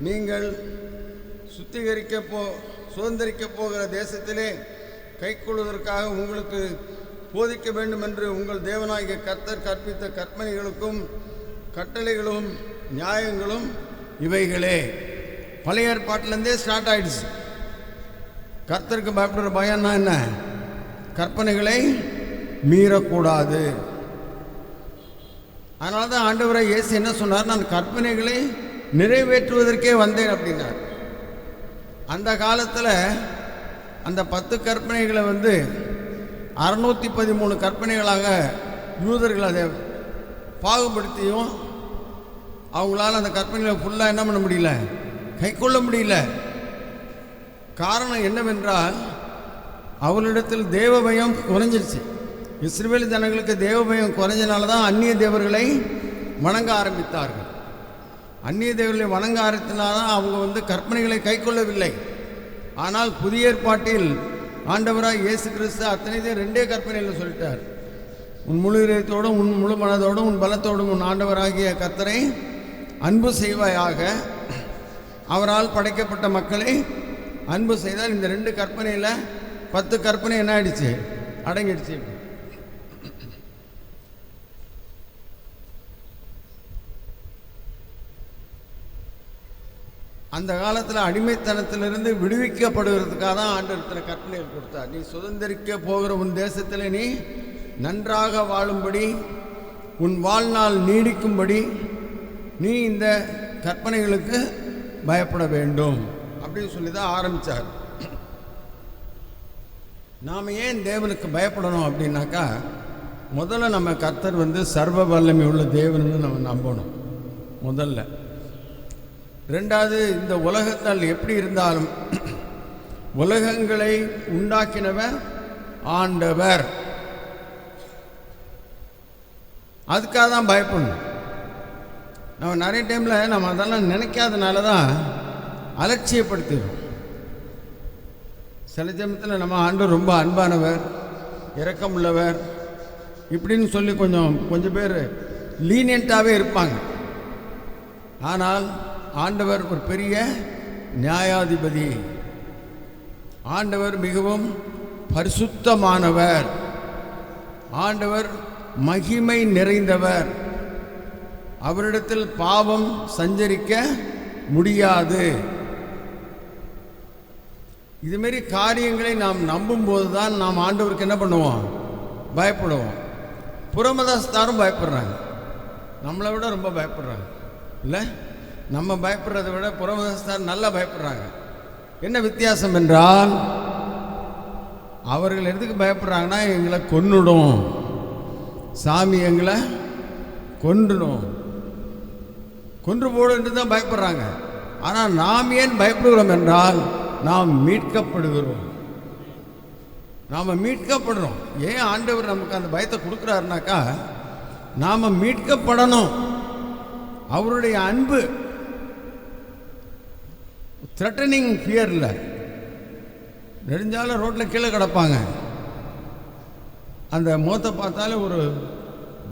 நீங்கள் சுதந்திரிக்கப் போகிற தேசத்திலே கை கொள்வதற்காக உங்களுக்கு போதிக்க வேண்டும் என்று உங்கள் தேவனாகிய கர்த்தர் கற்பித்த கற்பனைகளுக்கும் கட்டளைகளும் நியாயங்களும் இவைகளே. பழைய ஏற்பாட்டிலேருந்தே ஸ்டார்ட் ஆயிடுச்சு. கர்த்தருக்கு பயப்படுற பயம்னா என்ன? கற்பனைகளை மீறக்கூடாது. அதனால தான் ஆண்டவரை இயேசு என்ன சொன்னார்? நான் கற்பனைகளை நிறைவேற்றுவதற்கே வந்தேன் அப்படின்னார். அந்த காலத்தில் அந்த 10 கற்பனைகளை 613 கற்பனைகளாக யூதர்கள் அதை பாகுபடுத்தியும் அவங்களால அந்த கற்பனைகளை ஃபுல்லாக என்ன பண்ண முடியல, கை கொள்ள முடியல. காரணம் என்னவென்றால் அவளிடத்தில் தேவ பயம் குறைஞ்சிருச்சு. இஸ்ரவேல் ஜனங்களுக்கு தேவ பயம் குறைஞ்சனால தான் அந்நிய தேவர்களை வணங்க ஆரம்பித்தார்கள். அந்நிய தேவர்களை வணங்க ஆரம்பித்தனால தான் அவங்க கற்பனைகளை கை கொள்ளவில்லை. ஆனால் புதிய ஏற்பாட்டில் ஆண்டவராக இயேசு கிறிஸ்து அத்தனையும் 2 கற்பனையில் சொல்லிட்டார். உன் முழு இதயத்தோடும் உன் முழு மனதோடும் உன் பலத்தோடும் உன் ஆண்டவராகிய கர்த்தரை அன்பு செய்வாயாக. அவரால் படைக்கப்பட்ட மக்களை அன்பு செய்தால் இந்த 2 கற்பனையில் 10 கற்பனை என்ன ஆயிடுச்சு, அடங்கிடுச்சு. அந்த காலத்தில் அடிமைத்தனத்திலிருந்து விடுவிக்கப்படுவதற்காக தான் ஆண்டவரத்தில் கற்பனைகள் கொடுத்தார். நீ சுதந்திரிக்க போகிற உன் தேசத்தில் நீ நன்றாக வாழும்படி உன் வாழ்நாள் நீடிக்கும்படி நீ இந்த கற்பனைகளுக்கு பயப்பட வேண்டும் அப்படின்னு சொல்லி தான் ஆரம்பித்தார். நாம் ஏன் தேவனுக்கு பயப்படணும் அப்படின்னாக்கா, முதல்ல நம்ம கர்த்தர் சர்வ வல்லமை உள்ள தேவன்னு நம்ம நம்பணும் முதல்ல. 2வது, இந்த உலகத்தால் எப்படி இருந்தாலும் உலகங்களை உண்டாக்கினவர் ஆண்டவர். அதுக்காக தான் பயப்படணும். நம்ம நிறைய டைமில் நம்ம அதெல்லாம் நினைக்காதனால தான் அலட்சியப்படுத்திடும். சில சமயத்தில் நம்ம ஆண்டவர் ரொம்ப அன்பானவர், இரக்கமுள்ளவர் இப்படின்னு சொல்லி கொஞ்சம் பேர் லீனியண்ட்டாகவே இருப்பாங்க. ஆனால் ஆண்டவர் ஒரு பெரிய நியாயாதிபதி. ஆண்டவர் மிகவும் பரிசுத்தமானவர். ஆண்டவர் மகிமை நிறைந்தவர். அவரிடத்தில் பாவம் சஞ்சரிக்க முடியாது. இதுமாரி காரியங்களை நாம் நம்பும்போது தான் நாம் ஆண்டவருக்கு என்ன பண்ணுவோம், பயப்படுவோம். புறமதஸ்தாரும் பயப்படுறாங்க, நம்மளை விட ரொம்ப பயப்படுறாங்க இல்லை? நம்ம பயப்படுறதை விட புறமதஸ்தார் நல்லா பயப்படுறாங்க. என்ன வித்தியாசம் என்றால், அவர்கள் எதுக்கு பயப்படுறாங்கன்னா, எங்களை கொன்னுடும், சாமி எங்களை கொன்றுடும், கொன்று போடும் என்று தான் பயப்படுறாங்க. ஆனால் நாம் ஏன் பயப்படுகிறோம் என்றால், நாம் மீட்கப்படுகிறோம். நாம் மீட்கப்படுறோம். ஏன் ஆண்டவர் நமக்கு அந்த பயத்தை கொடுக்குறாருனாக்கா, நாம் மீட்கப்படணும். அவருடைய அன்பு த்ரெட்டனிங் ஃபியர் இல்லை. நெடுஞ்சாலும் ரோட்டில் கீழே கிடப்பாங்க, அந்த முகத்தை பார்த்தாலே ஒரு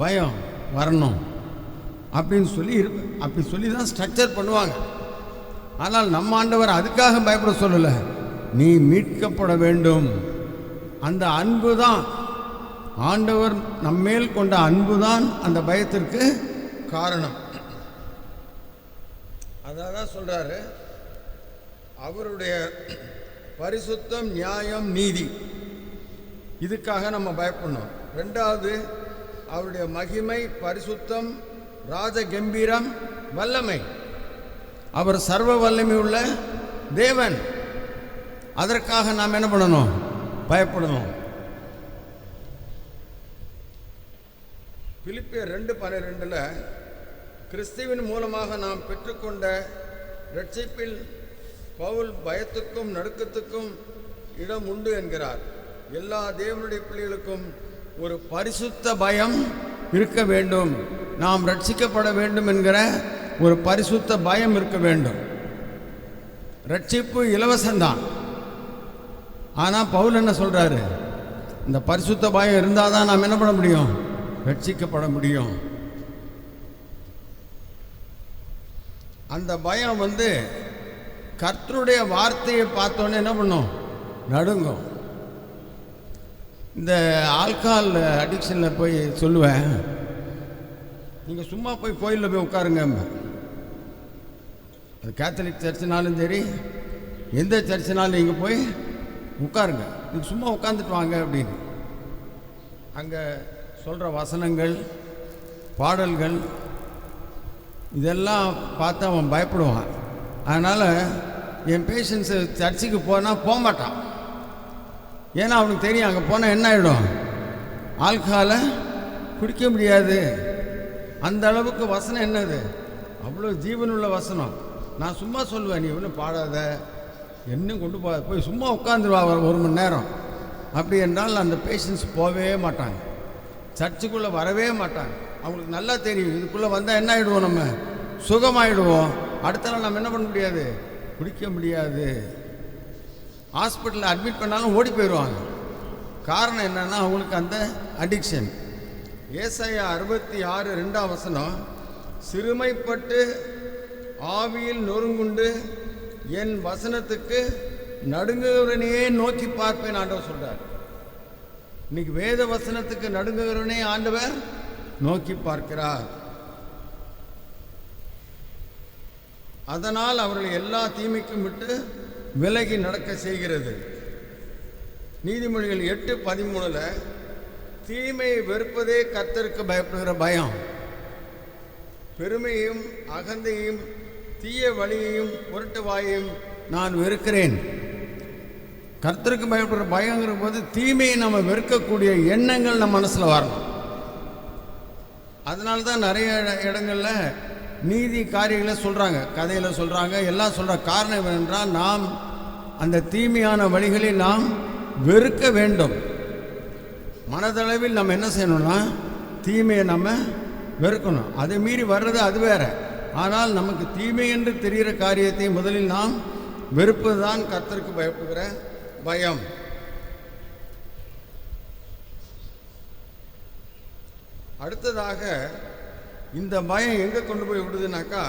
பயம் வரணும் அப்படின்னு சொல்லி தான் ஸ்ட்ரக்சர் பண்ணுவாங்க. ஆனால் நம்ம ஆண்டவர் அதுக்காக பயப்பட சொல்லலை, நீ மீட்கப்பட வேண்டும். அந்த அன்பு தான், ஆண்டவர் நம்மேல் கொண்ட அன்பு தான் அந்த பயத்திற்கு காரணம். அதான் சொல்கிறாரு, அவருடைய பரிசுத்தம், நியாயம், நீதி, இதுக்காக நம்ம பயப்படணும். 2வது, அவருடைய மகிமை, பரிசுத்தம், ராஜ கம்பீரம், வல்லமை. அவர் சர்வ வல்லமை உள்ள தேவன். அதற்காக நாம் என்ன பண்ணணும், பயப்படணும். பிலிப்பியர் 2:12 கிறிஸ்துவின் மூலமாக நாம் பெற்றுக்கொண்ட இரட்சிப்பில் பவுல் பயத்துக்கும் நடுக்கத்துக்கும் இடம் உண்டு என்கிறார். எல்லா தேவனுடைய பிள்ளைகளுக்கும் ஒரு பரிசுத்த பயம் இருக்க வேண்டும். நாம் ரட்சிக்கப்பட வேண்டும் என்கிற ஒரு பரிசுத்த பயம் இருக்க வேண்டும். ரட்சிப்பு இலவசம்தான். ஆனால் பவுல் என்ன சொல்கிறாரு? இந்த பரிசுத்த பயம் இருந்தால் தான் நாம் என்ன பண்ண முடியும்? ரட்சிக்கப்பட முடியும். அந்த பயம் கர்த்தருடைய வார்த்தையை பார்த்தோன்னே என்ன பண்ணும்? நடுங்கும். இந்த ஆல்கஹால் அடிக்ஷனில் போய் சொல்லுவேன், நீங்கள் சும்மா போய் கோயிலில் போய் உட்காருங்க. அது கேத்தலிக் சர்ச்சினாலும் சரி, எந்த சர்ச்சினாலும் நீங்கள் போய் உட்காருங்க, நீங்கள் சும்மா உட்காந்துட்டு வாங்க அப்படின்னு. அங்கே சொல்கிற வசனங்கள், பாடல்கள் இதெல்லாம் பார்த்து அவன் பயப்படுவான். அதனால் என் பேஷண்ட்ஸு சர்ச்சுக்கு போனால் போக மாட்டான். ஏன்னா அவனுக்கு தெரியும் அங்கே போனால் என்ன ஆகிடும்? ஆல்கஹாலை குடிக்க முடியாது. அந்த அளவுக்கு வசனம் என்னது? அவ்வளோ ஜீவனுள்ள வசனம். நான் சும்மா சொல்லுவேன், நீ ஒன்றும் பாடாத, இன்னும் கொண்டு போய் சும்மா உட்காந்துருவா ஒரு மணி நேரம். அப்படி என்றால் அந்த பேஷண்ட்ஸ் போகவே மாட்டாங்க, சர்ச்சுக்குள்ளே வரவே மாட்டாங்க. அவங்களுக்கு நல்லா தெரியும், இதுக்குள்ளே வந்தால் என்ன ஆகிடுவோம்? நம்ம சுகமாகிடுவோம். அடுத்த நாள் நம்ம என்ன பண்ண முடியாது? குடிக்க முடியாது. ஹாஸ்பிட்டலில் அட்மிட் பண்ணாலும் ஓடி போயிடுவாங்க. காரணம் என்னென்னா அவங்களுக்கு அந்த அடிக்ஷன். ஏசாயா 66:2 சிறுமைப்பட்டு ஆவியில் நொறுங்குண்டு என் வசனத்துக்கு நடுங்குகிறவனையே நோக்கி பார்ப்பேன் ஆண்டவர் சொல்கிறார். இன்னைக்கு வேத வசனத்துக்கு நடுங்குகிறவனே ஆண்டவர் நோக்கி பார்க்கிறார். அதனால் அவர்களை எல்லா தீமைக்கும் விட்டு விலகி நடக்க செய்கிறது. நீதிமொழிகள் 8:13 தீமையை வெறுப்பதே கர்த்தருக்கு பயப்படுகிற பயம். பெருமையும் அகந்தையும் தீய வழியையும் பொருட்டு வாயையும் நான் வெறுக்கிறேன். கர்த்தருக்கு பயப்படுற பயங்கிற போது தீமையை நம்ம வெறுக்கக்கூடிய எண்ணங்கள் நம்ம மனசில் வரணும். அதனால தான் நிறைய இடங்களில் நீதி காரியங்களை சொல்கிறாங்க, கதையில் சொல்கிறாங்க, எல்லாம் சொல்கிற காரணம் என்னென்றால் நாம் அந்த தீமையான வழிகளை நாம் வெறுக்க வேண்டும். மனதளவில் நம்ம என்ன செய்யணும்னா தீமையை நம்ம வெறுக்கணும். அதை மீறி வர்றது அது வேற. ஆனால் நமக்கு தீமை என்று தெரிகிற காரியத்தை முதலில் நாம் வெறுப்பது தான் கர்த்தருக்கு பயப்படுகிற பயம். அடுத்ததாக இந்த பயம் எங்கே கொண்டு போய் விடுதுனாக்கா,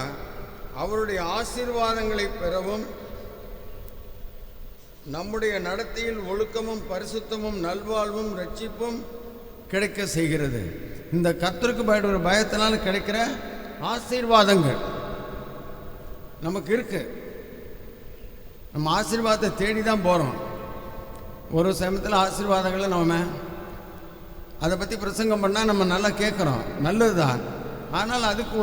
அவருடைய ஆசீர்வாதங்களை பெறவும் நம்முடைய நடத்தையில் ஒழுக்கமும் பரிசுத்தமும் நல்வாழ்வும் ரட்சிப்பும் கிடைக்க செய்கிறது. இந்த கர்த்தருக்கு பயப்படுகிற பயத்தினால் கிடைக்கிற ஆசீர்வாதங்கள் நமக்கு இருக்கு. நம்ம ஆசீர்வாதத்தை தேடி தான் போகிறோம். ஒரு சமயத்தில் ஆசீர்வாதங்களை நம்ம அதை பற்றி பிரசங்கம் பண்ணால் நம்ம நல்லா கேட்குறோம், நல்லது தான். ஆனால் அதுக்கு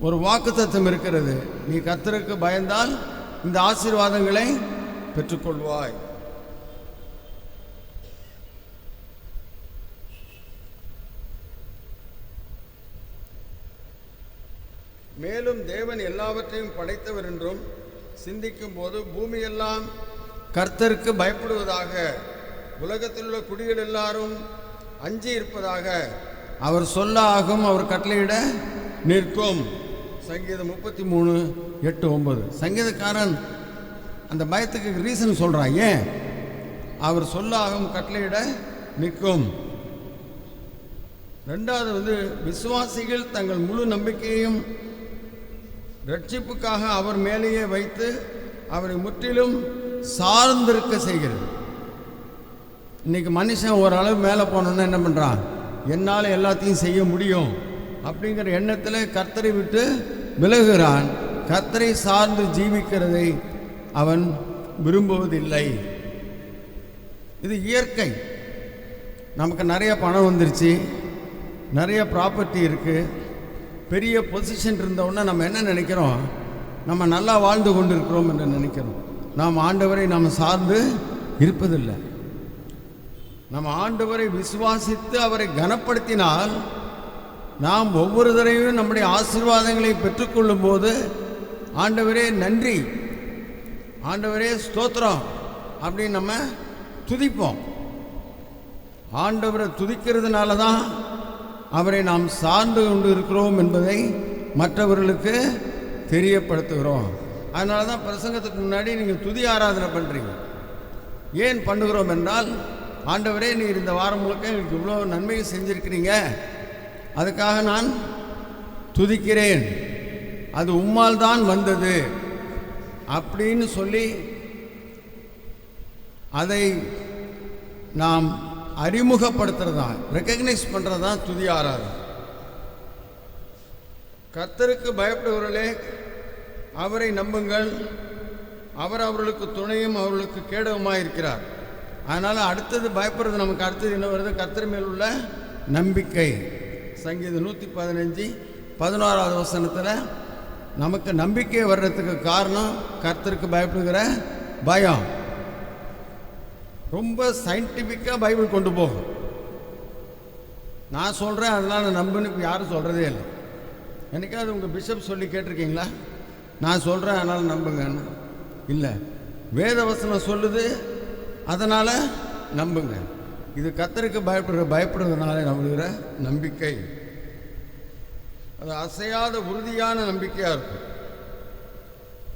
ஒரு வாக்குத்தத்தம் இருக்கிறது. நீ கர்த்தருக்கு பயந்தால் இந்த ஆசீர்வாதங்களை பெற்றுக்கொள்வாய். மேலும் தேவன் எல்லாவற்றையும் படைத்தவர் என்றும் சிந்திக்கும் போது பூமியெல்லாம் கர்த்தருக்கு பயப்படுவதாக, உலகத்தில் உள்ள குடிகள் எல்லாரும் அஞ்சி இருப்பதாக அவர் சொல்ல ஆகும், அவர் கட்டளையிட நிற்கும். சங்கீதம் 33:8-9. சங்கீதக்காரன் அந்த பயத்துக்கு ரீசன் சொல்கிறான். ஏன்? அவர் சொல்ல ஆகும், கட்டளையிட நிற்கும். ரெண்டாவது விசுவாசிகள் தங்கள் முழு நம்பிக்கையையும் ரட்சிப்புக்காக அவர் மேலேயே வைத்து அவரை முற்றிலும் சார்ந்திருக்க செய்கிறது. இன்னைக்கு மனுஷன் ஓரளவு மேலே போனோன்னா என்ன பண்ணுறான்? என்னால் எல்லாத்தையும் செய்ய முடியும் அப்படிங்கிற எண்ணத்தில் கர்த்தரை விட்டு விலகுகிறான். கர்த்தரை சார்ந்து ஜீவிக்கிறதை அவன் விரும்புவதில்லை. இது இயற்கை. நமக்கு நிறைய பணம் வந்துருச்சு, நிறைய ப்ராப்பர்ட்டி இருக்குது, பெரிய பொசிஷன் இருந்தவுடனே நம்ம என்ன நினைக்கிறோம்? நம்ம நல்லா வாழ்ந்து கொண்டு இருக்கிறோம் என்று நினைக்கிறோம். நாம் ஆண்டவரை நாம் சார்ந்து இருப்பதில்லை. நம்ம ஆண்டவரை விசுவாசித்து அவரை கனப்படுத்தினால் நாம் ஒவ்வொரு தடவையும் நம்முடைய ஆசீர்வாதங்களை பெற்றுக்கொள்ளும் போது ஆண்டவரே நன்றி, ஆண்டவரே ஸ்தோத்திரம் அப்படின்னு நம்ம துதிப்போம். ஆண்டவரை துதிக்கிறதுனால தான் அவரை நாம் சார்ந்து கொண்டு இருக்கிறோம் என்பதை மற்றவர்களுக்கு தெரியப்படுத்துகிறோம். அதனால தான் பிரசங்கத்துக்கு முன்னாடி நீங்கள் துதி ஆராதனை பண்ணுறீங்க. ஏன் பண்ணுகிறோம் என்றால், ஆண்டவரே நீர் இந்த வாரம் முழுக்க எங்களுக்கு இவ்வளோ நன்மையை செஞ்சுருக்கிறீங்க, அதுக்காக நான் துதிக்கிறேன், அது உம்மால் தான் வந்தது அப்படின்னு சொல்லி அதை நாம் அறிமுகப்படுத்துறது தான், ரெக்கக்னைஸ் பண்ணுறது தான் துதி ஆராதனை. கர்த்தருக்கு பயப்படுகிறவர்களே அவரை நம்புங்கள், அவர் அவர்களுக்கு துணையும் அவர்களுக்கு கேடவுமாக இருக்கிறார். அதனால் அடுத்தது பயப்படுறது, நமக்கு அடுத்தது என்ன வருது? கர்த்தர் மேல் உள்ள நம்பிக்கை. சங்கீதம் 115:11 வசனத்தில் நமக்கு நம்பிக்கை வர்றதுக்கு காரணம் கர்த்தருக்கு பயப்படுகிற பயம். ரொம்ப சயின்டிஃபிக்காக பைபிள் கொண்டு போகும். நான் சொல்கிறேன் அதனால் நம்புன்னு யாரும் சொல்கிறதே இல்லை. என்னைக்காவது உங்கள் பிஷப் சொல்லி கேட்டிருக்கீங்களா? நான் சொல்கிறேன் அதனால் நம்புங்கன்னு. இல்லை, வேதவசனம் சொல்லுது அதனால் நம்புங்க. இது கர்த்தருக்கு பயப்படுறதுனால நம்புகிற நம்பிக்கை. அது அசையாத உறுதியான நம்பிக்கையாக இருக்கும்.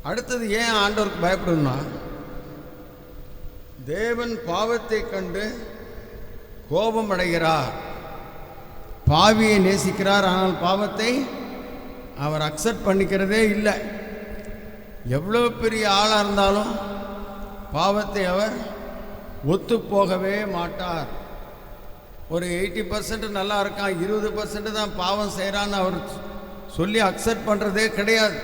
அடுத்தது ஏன் ஆண்டவருக்கு பயப்படணும்னா, தேவன் பாவத்தை கண்டு கோபம் அடைகிறார். பாவியை நேசிக்கிறார், ஆனால் பாவத்தை அவர் அக்செப்ட் பண்ணிக்கிறதே இல்லை. எவ்வளோ பெரிய ஆளாக இருந்தாலும் பாவத்தை அவர் ஒத்து போகவே மாட்டார். ஒரு 80% நல்லா இருக்கான், 20% தான் பாவம் செய்கிறான்னு அவர் சொல்லி அக்செப்ட் பண்ணுறதே கிடையாது.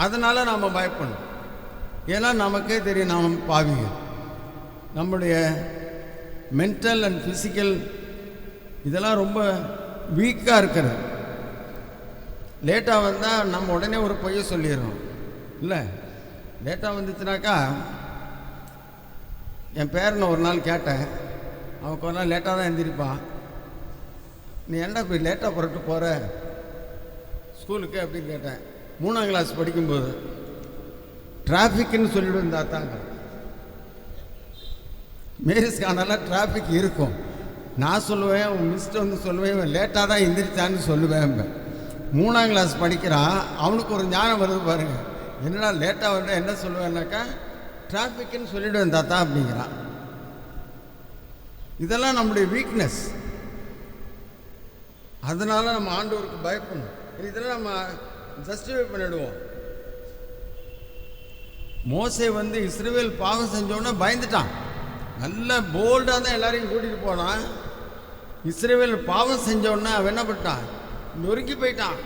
அதனால் நாம் பயப்படணும். ஏன்னா நமக்கே தெரியும் நாம் பாவிங்க. நம்முடைய மென்டல் அண்ட் ஃபிசிக்கல் இதெல்லாம் ரொம்ப வீக்காக இருக்கிறது. லேட்டாக வந்தால் நம்ம உடனே ஒரு பொய்யை சொல்லிடுறோம். இல்லை, லேட்டாக வந்துச்சுனாக்கா, என் பேரனை ஒரு நாள் கேட்டேன், அவன் கொஞ்ச நாள் லேட்டாக தான் எழுந்திருப்பான். நீ என்ன போய் லேட்டாக புறட்டு போகிற ஸ்கூலுக்கு அப்படின்னு கேட்டேன். 3ஆம் கிளாஸ் படிக்கும்போது டிராஃபிக்னு சொல்லிவிட்டு இருந்தாத்தாங்க. மேரிஸ்கானால டிராஃபிக் இருக்கும். நான் சொல்லுவேன், உன் மிஸ்ட்டு வந்து சொல்லுவேன், லேட்டாக தான் எந்திரிச்சான்னு சொல்லுவேன். 3ஆம் கிளாஸ் படிக்கிறான், அவனுக்கு ஒரு ஞானம் வருது பாருங்க. என்னடா லேட்டாக வந்தால் என்ன சொல்லுவேன்னாக்கா, டிராஃபிக்னு சொல்லிவிடுவேன் தாத்தா அப்படிங்கிறான். இதெல்லாம் நம்முடைய வீக்னஸ். அதனால் நம்ம ஆண்டவருக்கு பயப்படணும். இதெல்லாம் நம்ம ஜஸ்டிஃபை பண்ணிவிடுவோம். மோசே வந்து இஸ்ரவேல் பாவம் செஞ்சோன்னா பயந்துட்டான். நல்ல போல்டாக தான் எல்லாரையும் கூட்டிகிட்டு போனான். இஸ்ரவேல் பாவம் செஞ்சோன்னா அவன் என்ன பண்ணிட்டான்? நொறுக்கி போயிட்டான்.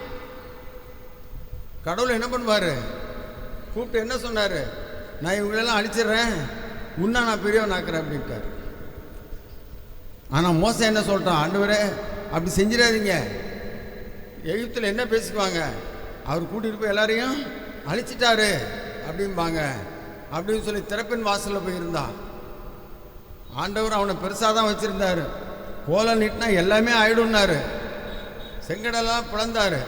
கடவுள் என்ன பண்ணுவார்? கூப்பிட்டு என்ன சொன்னார்? நான் இவங்களெல்லாம் அழிச்சிடுறேன், உன்னை நான் பெரியவன் ஆக்குறேன் அப்படின்ட்டார். ஆனால் மோசே என்ன சொல்லிட்டான்? ஆண்டவரே அப்படி செஞ்சிடாதீங்க, எகிப்தில் என்ன பேசிக்குவாங்க, அவர் கூட்டிகிட்டு போய் எல்லாரையும் அழிச்சிட்டாரு அப்படிம்பாங்க அப்படின்னு சொல்லி திறப்பின் வாசலில் போய் இருந்தான். ஆண்டவர் அவனை பெருசாக தான் வச்சுருந்தார். கோலம் நீட்டினா எல்லாமே ஆயிடும்னாரு, செங்கடெல்லாம் பிளந்தார்.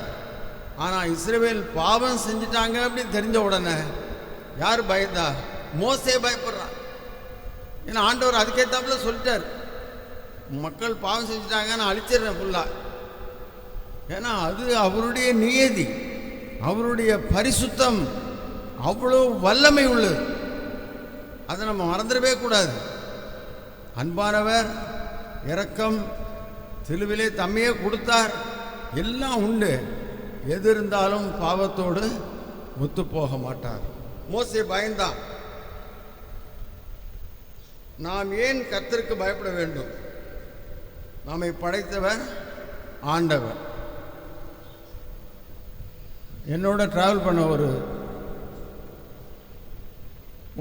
ஆனால் இஸ்ரவேல் பாவம் செஞ்சிட்டாங்க அப்படின்னு தெரிஞ்ச உடனே யார் பயந்தா? மோசே பயப்படுறான். ஏன்னா ஆண்டவர் அதுக்கேற்றாப்புல சொல்லிட்டார், மக்கள் பாவம் செஞ்சுட்டாங்க, நான் அழிச்சிடுறேன் ஃபுல்லாக. ஏன்னா அது அவருடைய நியதி, அவருடைய பரிசுத்தம் அவ்வளோ வல்லமை உள்ளது. அதை நம்ம மறந்துடவே கூடாது. அன்பானவர், இரக்கம், சிலுவிலே தம்மையே கொடுத்தார், எல்லாம் உண்டு. எது இருந்தாலும் பாவத்தோடு ஒத்து போக மாட்டார். மோசே பயந்தான். நாம் ஏன் கர்த்தருக்கு பயப்பட வேண்டும்? நம்மை படைத்தவர் ஆண்டவர். என்னோட ட்ராவல் பண்ண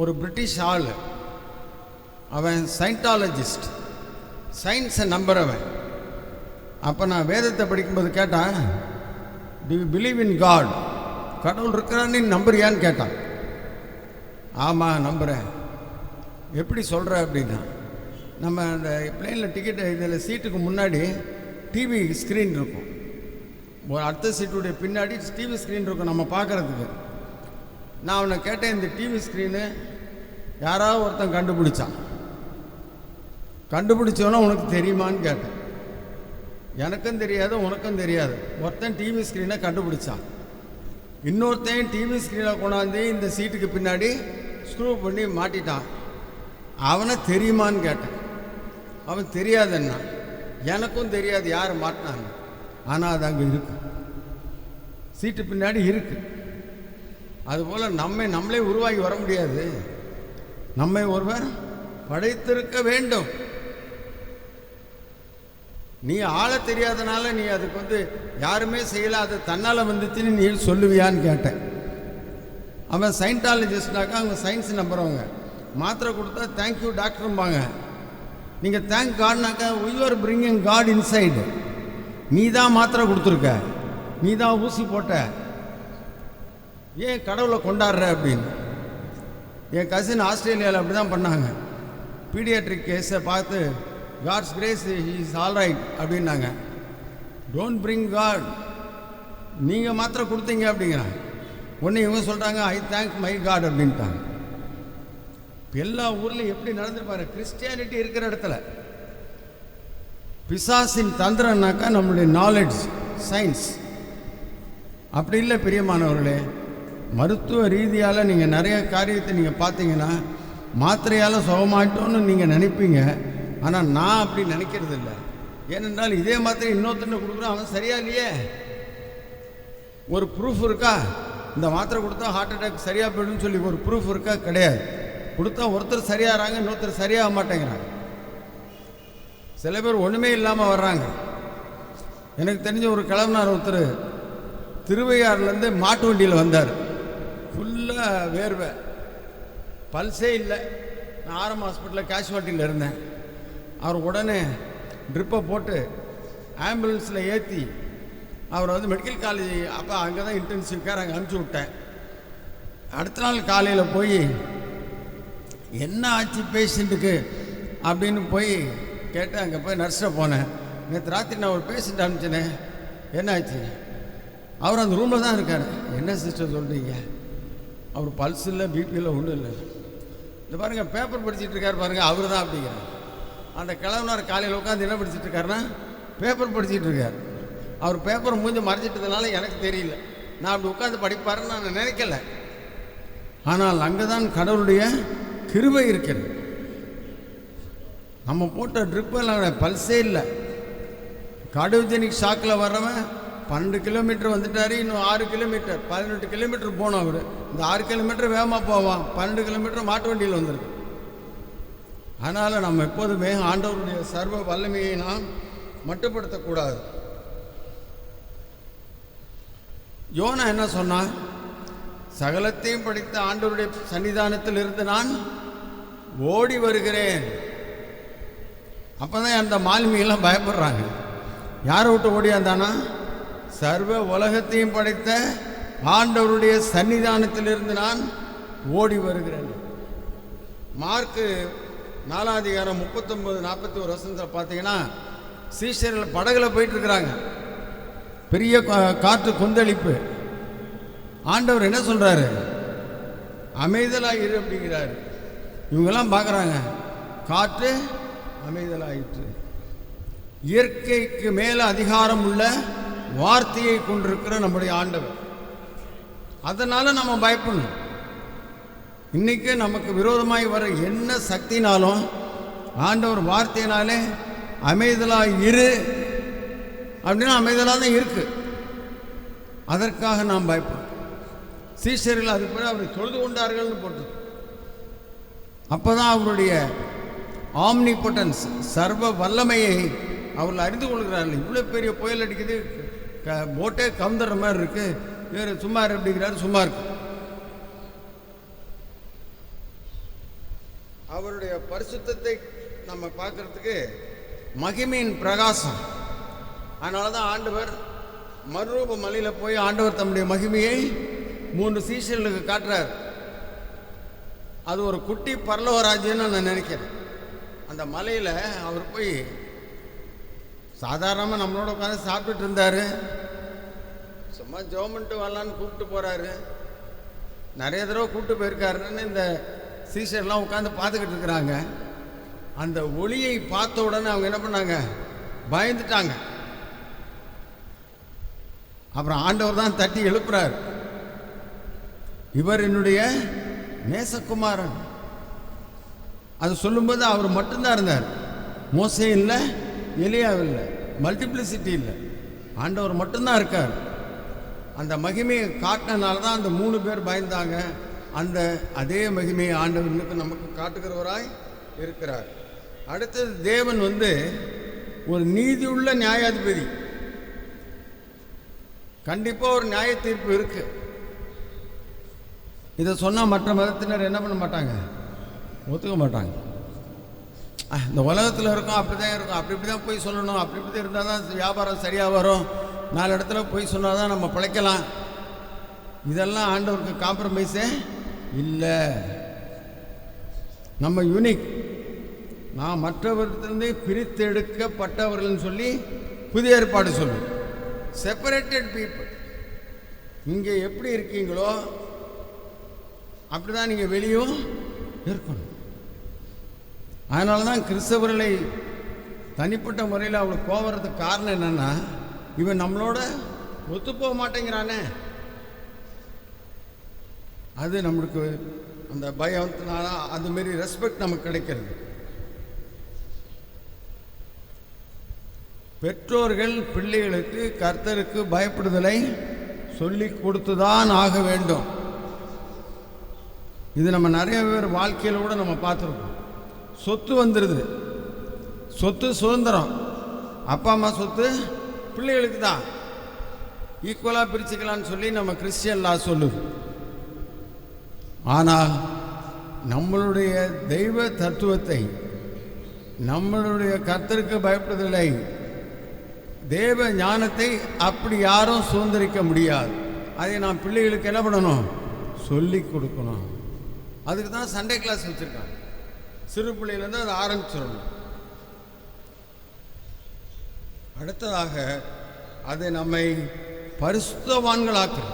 ஒரு பிரிட்டிஷ் ஆள், அவன் சயின்டாலஜிஸ்ட், சயின்ஸை நம்புறவன். அப்போ நான் வேதத்தை படிக்கும்போது கேட்டான், do you believe in God? கடவுள் இருக்கிறான்னு நம்புறியான்னு கேட்டான். ஆமாம் நம்புகிறேன். எப்படி சொல்கிற அப்படின்னா, நம்ம அந்த பிளேனில் டிக்கெட்டு இதில் சீட்டுக்கு முன்னாடி டிவி ஸ்க்ரீன் இருக்கும், ஒரு அடுத்த சீட்டுடைய பின்னாடி டிவி ஸ்க்ரீன் இருக்கும் நம்ம பார்க்குறதுக்கு. நான் அவனை கேட்டேன், இந்த டிவி ஸ்க்ரீனு யாராவது ஒருத்தன் கண்டுபிடிச்சான், கண்டுபிடிச்சவனா உனக்கு தெரியுமான்னு கேட்டேன். எனக்கும் தெரியாது, உனக்கும் தெரியாது. ஒருத்தன் டிவி ஸ்க்ரீனை கண்டுபிடிச்சான், இன்னொருத்தையும் டிவி ஸ்க்ரீனை கொண்டாந்து இந்த சீட்டுக்கு பின்னாடி ஸ்க்ரூ பண்ணி மாட்டிட்டான். அவனை தெரியுமான்னு கேட்டேன். அவன் தெரியாதுன்னா. எனக்கும் தெரியாது யார் மாட்டினாங்க, ஆனால் அது அங்கே இருக்கு, சீட்டு பின்னாடி இருக்கு. அதுபோல் நம்மளே உருவாகி வர முடியாது, நம்மை ஒருவர் படைத்திருக்க வேண்டும். நீ ஆள தெரியாதனால நீ அதுக்கு யாருமே செய்யலை, அது தன்னால் வந்துச்சுன்னு நீ சொல்லுவியான்னு கேட்டேன். அவன் சயின்டாலஜிஸ்ட்னாக்கா அவங்க சயின்ஸ் நம்புறவங்க. மாத்திரை கொடுத்தா தேங்க்யூ டாக்டரும்பாங்க. நீங்கள் தேங்க் காட்னாக்கா you are bringing God inside. நீ தான் மாத்திரை கொடுத்துருக்க, நீ தான் ஊசி போட்ட, ஏன் கடவுளை கொண்டாடுற அப்படின்னு. என் கசின் ஆஸ்திரேலியாவில் அப்படி தான் பண்ணாங்க. பீடியாட்ரிக் கேஸை பார்த்து God's grace is all right அப்படின்னாங்க. டோன்ட் பிரிங் காட், நீங்கள் மாத்திரை கொடுத்தீங்க அப்படிங்கிறாங்க. ஒன்று இவங்க சொல்கிறாங்க ஐ தேங்க் மை காட் அப்படின்ட்டாங்க. எல்லா ஊர்லையும் எப்படி நடந்துருப்பாரு. கிறிஸ்டியானிட்டி இருக்கிற இடத்துல பிசாசின் தந்திரம்னாக்கா நம்மளுடைய நாலேஜ், சயின்ஸ். அப்படி இல்லை பிரியமானவர்களே. மருத்துவ ரீதியால் நீங்கள் நிறைய காரியத்தை நீங்கள் பார்த்தீங்கன்னா மாத்திரையால் சுகமாயிட்டோன்னு நீங்கள் நினைப்பீங்க. ஆனால் நான் அப்படி நினைக்கிறது இல்லை. ஏனென்றால் இதே மாத்திரை இன்னொருத்தனை கொடுக்குறோம், அவன் சரியா இல்லையே. ஒரு ப்ரூஃப் இருக்கா? இந்த மாத்திரை கொடுத்தா ஹார்ட் அட்டாக் சரியாக போய்டுன்னு சொல்லி ஒரு ப்ரூஃப் இருக்கா? கிடையாது. கொடுத்தா ஒருத்தர் சரியாகிறாங்க, இன்னொருத்தர் சரியாக மாட்டேங்கிறாங்க. சில பேர் ஒன்றுமே இல்லாமல் வர்றாங்க. எனக்கு தெரிஞ்ச ஒரு கிழவனார் ஒருத்தர் திருவையாறுலேருந்து மாட்டு வண்டியில் வந்தார். ஃபுல்லாக வேர்வை, பல்ஸே இல்லை. நான் ஆரம்ப ஹாஸ்பிட்டலில் கேஷுவாலிட்டியில் இருந்தேன். அவர் உடனே ட்ரிப்பை போட்டு ஆம்புலன்ஸில் ஏற்றி அவரை மெடிக்கல் காலேஜ், அப்போ அங்கே தான் இன்டென்சிவ் கேர், அங்கே அனுப்பிச்சி விட்டேன். அடுத்த நாள் காலையில் போய் என்ன ஆச்சு பேஷண்ட்டுக்கு அப்படின்னு போய் கேட்டு அங்கே போய் நர்ஸை போனேன். நேற்று ராத்திரி நான் ஒரு பேஷண்ட் அனுப்பிச்சேனே, என்ன ஆச்சு? அவர் அந்த ரூமில் தான் இருக்கார். என்ன சிஸ்டர் சொல்கிறீங்க? அவர் பல்ஸ் இல்லை, பிபியில் ஒன்றும் இல்லை. இந்த பாருங்கள் பேப்பர் படிச்சுட்டு இருக்கார் பாருங்கள், அவர் தான் அப்படிங்கிறார். அந்த கிழவனார் காலையில் உட்காந்து என்ன படிச்சுட்டு இருக்காருன்னா பேப்பர் படிச்சுட்டு இருக்கார். அவர் பேப்பரை மூஞ்சி மறைச்சிட்டதுனால எனக்கு தெரியல, நான் அப்படி உட்காந்து படிப்பாருன்னு நான் நினைக்கல. ஆனால் அங்கே தான் கடவுளுடைய கிருபை இருக்கிறது. நம்ம போட்ட ட்ரிப்பெல்லாம் பல்ஸே இல்லை. கார்டியோஜெனிக் ஷாக்கில் வர்றவன் 12 கிலோமீட்டர் வந்துட்டார், இன்னும் 6 கிலோமீட்டர் 18 கிலோமீட்டர் போனோம். அவர் இந்த 6 கிலோமீட்டர் வேகமாக போவான், 12 கிலோமீட்டர் மாட்டு வண்டியில் வந்துருக்கு. அதனால் நம்ம எப்போதுமே ஆண்டவருடைய சர்வ வல்லமையை நாம் மட்டுப்படுத்தக்கூடாது. யோனா என்ன சொன்னான்? சகலத்தையும் படித்த ஆண்டவருடைய சன்னிதானத்தில் இருந்து நான் ஓடி வருகிறேன். அப்போ தான் அந்த மாலுமிகள்லாம் பயப்படுறாங்க. யாரை விட்டு ஓடியாந்தானா? சர்வ உலகத்தையும் படைத்த ஆண்டவருடைய சன்னிதானத்தில் இருந்து நான் ஓடி வருகிறேன். மார்க்கு 4ஆம் அதிகாரம் 39-41 வசனத்தில் பார்த்தீங்கன்னா, சீஷர்கள் படகுல போயிட்டுருக்குறாங்க. பெரிய காற்று கொந்தளிப்பு. ஆண்டவர் என்ன சொல்கிறாரு? அமைதலாக இரு அப்படிங்கிறாரு. இவங்கெல்லாம் பார்க்குறாங்க, காற்று அமைதலாயிற்று. இயற்கைக்கு மேலே அதிகாரம் உள்ள வார்த்தையை கொண்டிருக்கிற நம்முடைய ஆண்டவர். அதனால் நம்ம பயப்படணும். இன்றைக்கி நமக்கு விரோதமாய் வர என்ன சக்தினாலும் ஆண்டவர் வார்த்தையினாலே அமைதலாக இரு அப்படின்னா அமைதலாக தான் இருக்கு. அதற்காக நாம் பயப்படும். சீஷர்கள் அதுக்கு பிறகு அவரை தொழுது கொண்டார்கள்னு போட்டு, அப்போ தான் அவருடைய ஆம்னிபொட்டன்ஸ், சர்வ வல்லமையை அவர்கள் அறிந்து கொள்கிறார்கள். இவ்வளோ பெரிய புயல் அடிக்குது, போட்டே கவுந்துற மாதிரி இருக்கு, வேறு சும்மா அப்படிங்கிறாரு. சும்மா இருக்கு. அவருடைய பரிசுத்தத்தை நம்ம பார்க்கறதுக்கு மகிமையின் பிரகாசம். அதனால தான் ஆண்டவர் மறுரூப மலையில் போய் ஆண்டவர் தம்முடைய மகிமையை 3 சீஷர்களுக்கு காட்டுறார். அது ஒரு குட்டி பரலோகராஜ்யன்னு நான் நினைக்கிறேன். அந்த மலையில் அவர் போய் சாதாரணமாக நம்மளோட உட்காந்து சாப்பிட்டுட்டு இருந்தார். சும்மா ஜோமெண்ட்டு வரலான்னு கூப்பிட்டு போகிறாரு. நிறைய தடவை கூப்பிட்டு போயிருக்காருன்னு இந்த சீஷர்லாம் உட்காந்து பார்த்துக்கிட்டு இருக்கிறாங்க. அந்த ஒளியை பார்த்த உடனே அவங்க என்ன பண்ணாங்க? பயந்துட்டாங்க. அப்புறம் ஆண்டவர் தான் தட்டி எழுப்புறார், இவர் என்னுடைய நேசகுமாரன். அது சொல்லும்போது அவர் மட்டும்தான் இருந்தார். மோசே இல்லை, எலியாவில்லை, மல்டிப்ளிசிட்டி இல்லை, ஆண்டவர் மட்டும்தான் இருக்கார். அந்த மகிமையை காட்டினால தான் அந்த 3 பேர் பயந்தாங்க. அதே மகிமையை ஆண்டவர் இன்னும் நமக்கு காட்டுகிறவராய் இருக்கிறார். அடுத்தது, தேவன் ஒரு நீதியுள்ள நியாயாதிபதி. கண்டிப்பாக ஒரு நியாய தீர்ப்பு இருக்கு. இதை சொன்னால் மற்ற மதத்தினர் என்ன பண்ண மாட்டாங்க? ஒத்துக்க மாட்டாங்க. இந்த உலகத்தில் இருக்கும், அப்படி தான் இருக்கும், அப்படி இப்படி தான் போய் சொல்லணும், அப்படி இப்படி இருந்தால் தான் வியாபாரம் சரியாக வரும், 4 இடத்துல போய் சொன்னால் தான் நம்ம பிழைக்கலாம். இதெல்லாம் ஆண்டவருக்கு காம்ப்ரமைஸே இல்லை. நம்ம யூனிக், நான் மற்றவர்களிருந்து பிரித்தெடுக்கப்பட்டவர்கள்னு சொல்லி புதிய ஏற்பாடு சொல்லும். Separated people. இங்கே எப்படி இருக்கீங்களோ அப்படி தான் நீங்கள் வெளியும் இருக்கணும். அதனால தான் கிறிஸ்தவர்களை தனிப்பட்ட முறையில் அவளுக்கு கோவறதுக்கு காரணம் என்னென்னா, இவன் நம்மளோட ஒத்துப்போக மாட்டேங்கிறானே. அது நம்மளுக்கு அந்த பயத்தினால அதுமாரி ரெஸ்பெக்ட் நமக்கு கிடைக்கிறது. பெற்றோர்கள் பிள்ளைகளுக்கு கர்த்தருக்கு பயப்படுதலை சொல்லி கொடுத்துதான் ஆக வேண்டும். இது நம்ம நிறைய பேர் வாழ்க்கையில் கூட நம்ம பார்த்துருக்கோம். சொத்து வந்துடுது, சொத்து சுதந்திரம், அப்பா அம்மா சொத்து பிள்ளைகளுக்கு தான், ஈக்குவலாக பிரிச்சுக்கலான்னு சொல்லி நம்ம கிறிஸ்டியன் லா சொல்லுது. ஆனால் நம்மளுடைய தெய்வ தத்துவத்தை, நம்மளுடைய கர்த்தருக்கு பயப்படுதலை, தேவ ஞானத்தை அப்படி யாரும் சுதந்திரிக்க முடியாது. அதை நாம் பிள்ளைகளுக்கு என்ன பண்ணணும்? சொல்லி கொடுக்கணும். அதுக்கு தான் சண்டே கிளாஸ் வச்சுருக்காங்க. சிறு பிள்ளையிலேருந்து அதை ஆரம்பிச்சிடணும். அடுத்ததாக அதை நம்மை பரிசுத்தவான்களாக்குறது.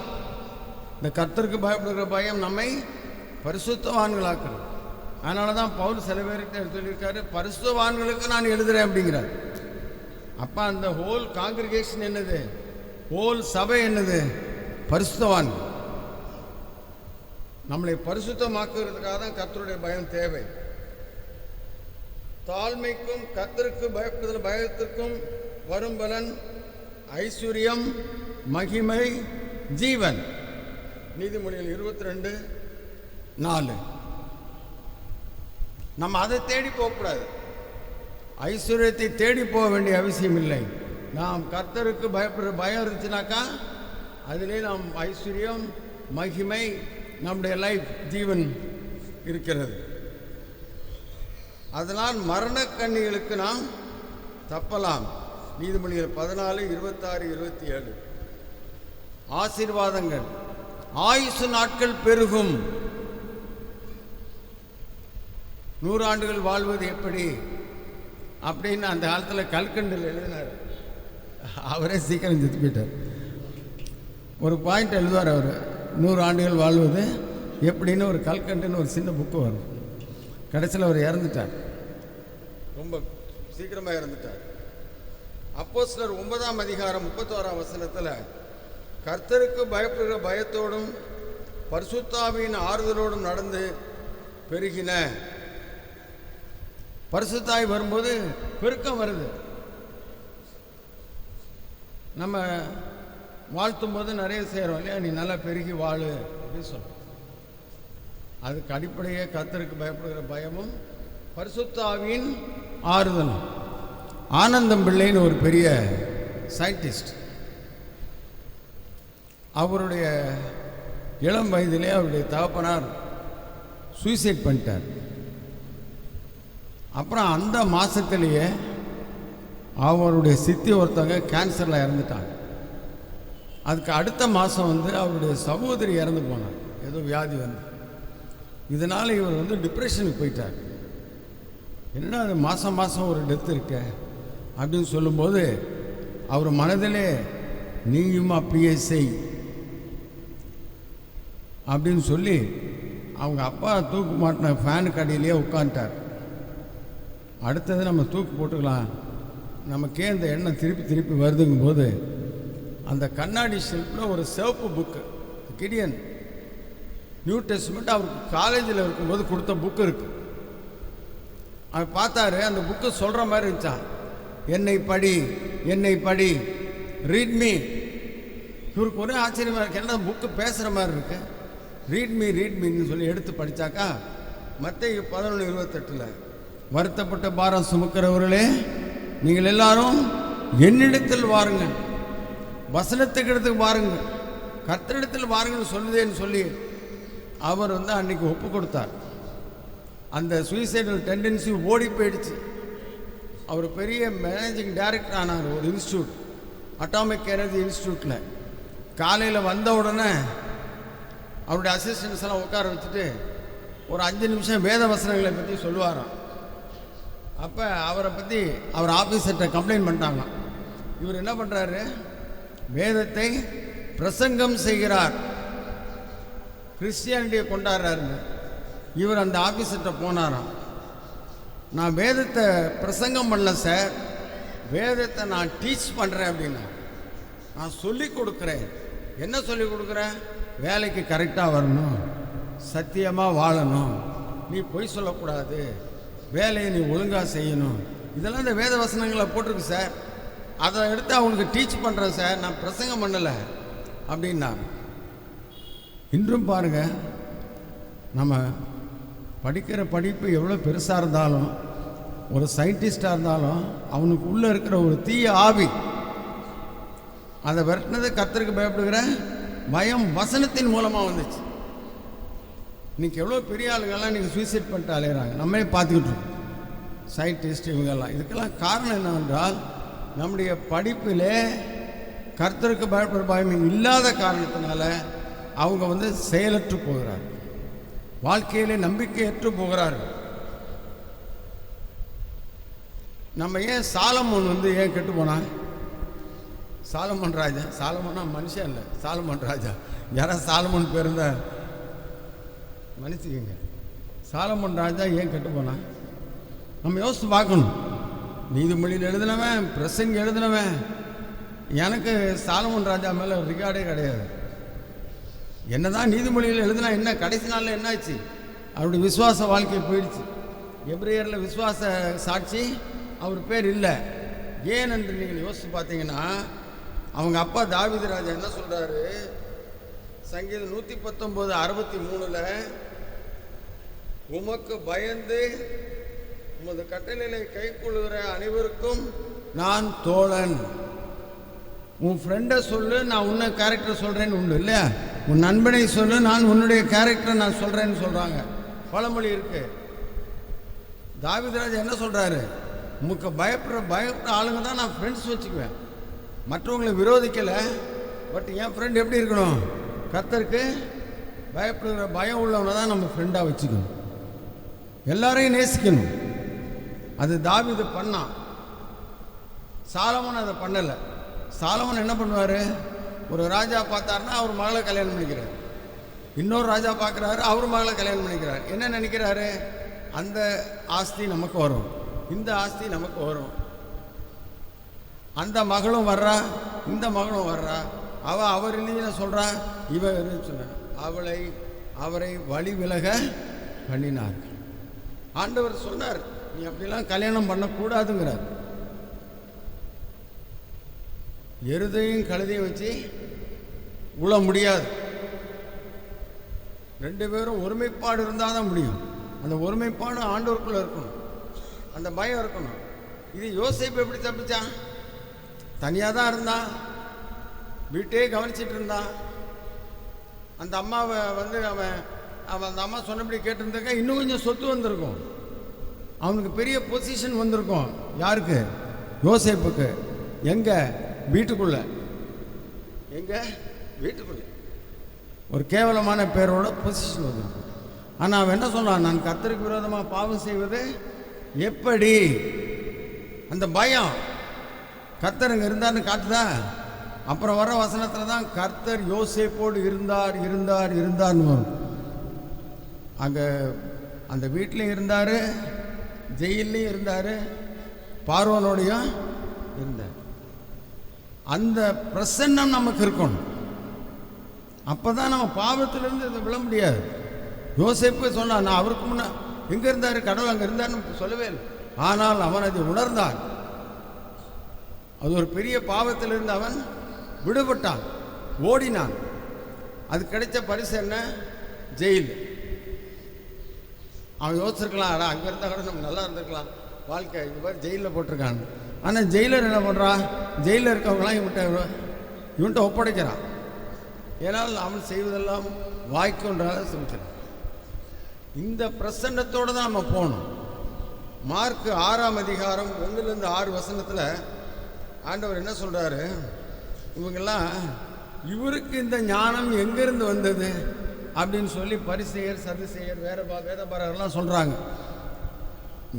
இந்த கர்த்தருக்கு பயப்படுகிற பயம் நம்மை பரிசுத்தவான்களாக்குறது. அதனால தான் பவுல் சில பேர்கிட்ட சொல்லியிருக்காரு, பரிசுத்தவான்களுக்கு நான் எழுதுகிறேன் அப்படிங்கிறார். அப்போ அந்த ஹோல் காங்கிரிகேஷன் என்னது? ஹோல் சபை என்னது? பரிசுத்தவான். நம்மளை பரிசுத்தமாக்குறதுக்காக தான் கர்த்தருடைய பயம் தேவை. தாழ்மைக்கும் கர்த்தருக்கு பயப்படுதல் பயத்திற்கும் வரும் பலன் ஐஸ்வர்யம், மகிமை, ஜீவன். நீதிமொழிகள் 22:4. நம்ம அதை தேடி போகக்கூடாது. ஐஸ்வர்யத்தை தேடி போக வேண்டிய அவசியம் இல்லை. நாம் கர்த்தருக்கு பயப்படுற பயம் இருந்துச்சுனாக்கா அதிலே நாம் ஐஸ்வர்யம், மகிமை, நம்முடைய லைஃப், ஜீவன் இருக்கிறது. அதனால் மரண கண்ணிகளுக்கு நாம் தப்பலாம். நீதிமொழிகள் 14, 26, 27. ஆசீர்வாதங்கள், ஆயுசு நாட்கள் பெருகும். 100 ஆண்டுகள் வாழ்வது எப்படி அப்படின்னு அந்த காலத்தில் கல்கண்டில் எழுதினார். அவரே சீக்கிரம் செத்து போயிட்டார். ஒரு பாயிண்ட் எழுதுவார் அவர், 100 ஆண்டுகள் வாழ்வது எப்படின்னு. ஒரு கல்கண்டுன்னு ஒரு சின்ன புக்கு வரும். கடைசியில் அவர் இறந்துட்டார், ரொம்ப சீக்கிரமாக இறந்துட்டார். அப்போஸ்தலர் 9ஆம் அதிகாரம் 31ஆம் வசனத்தில், கர்த்தருக்கு பயப்படுகிற பயத்தோடும் பரிசுத்தாவியின் ஆறுதலோடும் நடந்து பெருகின. பரிசுத்தாய் வரும்போது பெருக்கம் வருது. நம்ம வாழ்த்தும் போது நிறைய செய்கிறோம் இல்லையா, நீ நல்லா பெருகி வாழு அப்படின்னு சொல்லுவோம். அதுக்கு அடிப்படையே கர்த்தருக்கு பயப்படுகிற பயமும் பரிசுத்தாவியின் ஆறுதலும். ஆனந்தம் பிள்ளைன்னு ஒரு பெரிய சயின்டிஸ்ட், அவருடைய இளம் வயதிலே அவருடைய தகப்பனார் சூசைட் பண்ணிட்டார். அப்புறம் அந்த மாதத்திலேயே அவருடைய சித்தி ஒருத்தவங்க கேன்சரில் இறந்துட்டாங்க. அதுக்கு அடுத்த மாதம் அவருடைய சகோதரி இறந்து போனார், ஏதோ வியாதி வந்து. இதனால் இவர் டிப்ரெஷனுக்கு போயிட்டார். என்னடா அது மாதம் மாதம் ஒரு டெத்து இருக்க அப்படின்னு சொல்லும்போது அவர் மனதிலே நீயும் அப்படியே செய் அப்படின்னு சொல்லி அவங்க அப்பா தூக்கு மாட்டின ஃபேனுக்கு அடியிலேயே உட்காந்துட்டார். அடுத்தது நம்ம தூக்கு போட்டுக்கலாம், நமக்கே இந்த எண்ணம் திருப்பி திருப்பி வருதுங்கும் போது அந்த கண்ணாடி ஷெல்ஃபில் ஒரு சிவப்பு புக்கு, கிடியன் நியூ டெஸ்ட்மெண்ட் அவருக்கு காலேஜில் இருக்கும்போது கொடுத்த புக்கு இருக்குது. அவர் பார்த்தாரு, அந்த புக்கு சொல்கிற மாதிரி இருந்துச்சான், என்னை படி என்னை படி, ரீட்மீ. இவருக்கு ஒரே ஆச்சரியமாக இருக்குது, என்ன புக்கு பேசுகிற மாதிரி இருக்கு, ரீட்மீன்னு சொல்லி எடுத்து படித்தாக்கா மத்தேயு 11:28 வருத்தப்பட்ட பாரம் சுமக்கிறவர்களே நீங்கள் எல்லாரும் என்னிடத்தில் வாருங்கள், வசனத்துக்கு இடத்துக்கு வாருங்கள், கர்த்தரிடத்தில் வாருங்கன்னு சொல்லுதேன்னு சொல்லி அவர் அன்னைக்கு ஒப்பு கொடுத்தார். அந்த சூசைடல் டெண்டன்சி ஓடி போயிடுச்சு. அவர் பெரிய மேனேஜிங் டைரக்டர் ஆனார் ஒரு இன்ஸ்டியூட், அட்டாமிக் எனர்ஜி இன்ஸ்டியூட்டில். காலையில் வந்த உடனே அவருடைய அசிஸ்டன்ஸ் எல்லாம் உட்கார வச்சுட்டு ஒரு 5 நிமிஷம் வேத வசனங்களை பற்றி சொல்லுவாராம். அப்போ அவரை பற்றி அவர் ஆஃபீஸர்கிட்ட கம்ப்ளைண்ட் பண்ணிட்டாங்க. இவர் என்ன பண்ணுறாரு, வேதத்தை பிரசங்கம் செய்கிறார், கிறிஸ்டியானிட்டியை கொண்டாடுறாருன்னு. இவர் அந்த ஆஃபீஸர்கிட்ட போனாராம், நான் வேதத்தை பிரசங்கம் பண்ணல சார், வேதத்தை நான் டீச் பண்ணுறேன் அப்படின்னா, நான் சொல்லி கொடுக்குறேன். என்ன சொல்லி கொடுக்குறேன், வேலைக்கு கரெக்டாக வரணும், சத்தியமாக வாழணும், நீ பொய் சொல்லக்கூடாது, வேலையை நீ ஒழுங்காக செய்யணும், இதெல்லாம் இந்த வேத வசனங்களை போட்டிருக்கு சார், அதை எடுத்து அவனுக்கு டீச் பண்ணுறேன் சார், நான் பிரசங்கம் பண்ணலை அப்படின்னாரு. இன்றும் பாருங்கள், நம்ம படிக்கிற படிப்பு எவ்வளோ பெருசாக இருந்தாலும், ஒரு சயின்டிஸ்டாக இருந்தாலும், அவனுக்கு உள்ளே இருக்கிற ஒரு தீய ஆவி, அதை விரட்டினது கர்த்தருக்கு பயப்படுகிற பயம் வசனத்தின் மூலமாக வந்துச்சு. இன்றைக்கி எவ்வளோ பெரிய ஆளுங்கள்லாம் இன்றைக்கி சூசைட் பண்ணிட்டு அலையிறாங்க, நம்மளே பார்த்துக்கிட்டு இருக்கோம், சயின்டிஸ்ட் இவங்கெல்லாம். இதுக்கெல்லாம் காரணம் என்னவென்றால், நம்முடைய படிப்பிலே கர்த்தருக்கு பயப்படுற பயம் இல்லாத காரணத்தினால அவங்க செயலற்று போகிறார்கள், வாழ்க்கையிலே நம்பிக்கையற்று போகிறார்கள். நம்ம ஏன் சாலமோன் ஏன் கெட்டு போனான், சாலமோன் ராஜா, சாலமோன்னா மனுஷன் இல்லை, சாலமோன் ராஜா, யாராவது சாலமோன் பேர் இருந்தால் மன்னிச்சுக்கோங்க. சாலமோன் ராஜா ஏன் கெட்டு போனான், நம்ம யோசித்து பார்க்கணும். நீதிமொழியில் எழுதினவன், பிரசங்க எழுதினவன், எனக்கு சாலமோன் ராஜா மேலே ரிகார்டே கிடையாது. என்னதான் நீதிமொழியில் எழுதினா என்ன, கடைசி நாளில் என்னாச்சு, அவருடைய விசுவாச வாழ்க்கை போயிடுச்சு. எபிரேயரில் விசுவாச சாட்சி அவர் பேர் இல்லை. ஏன் என்று நீங்கள் யோசித்து பார்த்தீங்கன்னா, அவங்க அப்பா தாவீது ராஜா என்ன சொல்கிறாரு, சங்கீதம் 119:63 உமக்கு பயந்து உமது கட்டளைகளை கை கொள்ளுகிற அனைவருக்கும் நான் தோழன். உன் ஃப்ரெண்டை சொல்லு, நான் உன்னை கேரக்டர் சொல்கிறேன்னு உண்டு இல்லையா, உன் நண்பனை சொல்லு, நான் உன்னுடைய கேரக்டரை நான் சொல்கிறேன்னு சொல்கிறாங்க, பழமொழி இருக்கு. தாவீது ராஜா என்ன சொல்கிறாரு, உமக்கு பயப்படுற ஆளுங்க தான் நான் ஃப்ரெண்ட்ஸ் வச்சுக்குவேன், மற்றவங்களை விரோதிக்கலை, பட் என் ஃப்ரெண்ட் எப்படி இருக்கணும், கர்த்தருக்கு பயப்படுகிற பயம் உள்ளவனை தான் நம்ம ஃப்ரெண்டாக வச்சுக்கணும், எல்லாரையும் நேசிக்கணும். அது தாவீது பண்ணான், சாலமோன் அதை பண்ணலை. சாலமோன் என்ன பண்ணுவார், ஒரு ராஜா பார்த்தாருன்னா அவர் மகளை கல்யாணம் பண்ணிக்கிறார், இன்னொரு ராஜா பார்க்குறாரு, அவர் மகளை கல்யாணம் பண்ணிக்கிறார். என்ன நினைக்கிறாரு, அந்த ஆஸ்தி நமக்கு வரும், இந்த ஆஸ்தி நமக்கு வரும், அந்த மகளும் வர்றா, இந்த மகளும் வர்றா, அவர் இல்லைன்னு சொல்கிறா, இவன் சொன்ன அவரை வழி விலக பண்ணினார். ஆண்டவர் சொன்னார், நீ அப்படிலாம் கல்யாணம் பண்ணக்கூடாதுங்கிறார். எருதையும் கழுதையும் வச்சு உழ முடியாது, 2 பேரும் ஒருமைப்பாடு இருந்தால் தான் முடியும். அந்த ஒருமைப்பாடு ஆண்டவருக்குள்ளே இருக்கணும், அந்த பயம் இருக்கணும். இது யோசேப்பு எப்படி தப்பிச்சான், தனியாக தான் இருந்தான், வீட்டையே கவனிச்சிட்டு இருந்தான். அந்த அம்மாவை அவன் அந்த அம்மா சொன்னபடி கேட்டிருந்தாக்கா இன்னும் கொஞ்சம் சொத்து வந்திருக்கும், அவனுக்கு பெரிய பொசிஷன் வந்திருக்கும். யாருக்கு, யோசேப்புக்கு. எங்கே, வீட்டுக்குள்ள, எங்கே வீட்டுக்குள்ள ஒரு கேவலமான பேரோட பொசிஷன் வந்திருக்கும். ஆனால் அவன் என்ன சொன்னான், நான் கர்த்தருக்கு விரோதமாக பாவம் செய்வது எப்படி, அந்த பயம் கர்த்தர் அங்கே இருந்தார்னு காட்டுதா. அப்புறம் வர வசனத்தில் தான் கர்த்தர் யோசேப்போடு இருந்தார்னு வரும். அங்கே அந்த வீட்டில் இருந்தார், ஜெயிலையும் இருந்தார், பார்வோனோடையும் இருந்தார். அந்த பிரசன்னம் நமக்கு இருக்கணும். அப்போ தான் நம்ம பாவத்திலிருந்து இதை விழ முடியாது. யோசேப்பு சொன்னான், நான் அவருக்கு முன்னே எங்கே இருந்தார், கடவுள் அங்கே இருந்தார்னு சொல்லவே இல்லை. ஆனால் அவன் அதை உணர்ந்தான். அது ஒரு பெரிய பாவத்திலிருந்து அவன் விடுபட்டான், ஓடினான். அது கிடைச்ச பரிசு என்ன? ஜெயில். அவன் யோசிச்சிருக்கலாம், அங்கே இருந்தால் கூட நம்ம நல்லா இருந்திருக்கலாம், வாழ்க்கை இது மாதிரி ஜெயிலில் போட்டிருக்கான். ஆனால் ஜெயிலர் என்ன பண்ணுறான்? ஜெயிலில் இருக்கவங்களாம் இவன்கிட்ட ஒப்படைக்கிறான். ஏன்னால் அவன் செய்வதெல்லாம் வாய்க்குன்றால செலுத்துறான். இந்த பிரசன்னத்தோடு தான் நம்ம போகணும். மார்க் 6ஆம் அதிகாரம் 1-6 ஆண்டவர் என்ன சொல்கிறாரு? இவங்கெல்லாம் இவருக்கு இந்த ஞானம் எங்கேருந்து வந்தது அப்படின்னு சொல்லி பரிசேயர், சதுசேயர், வேதபாரகர்லாம் சொல்கிறாங்க.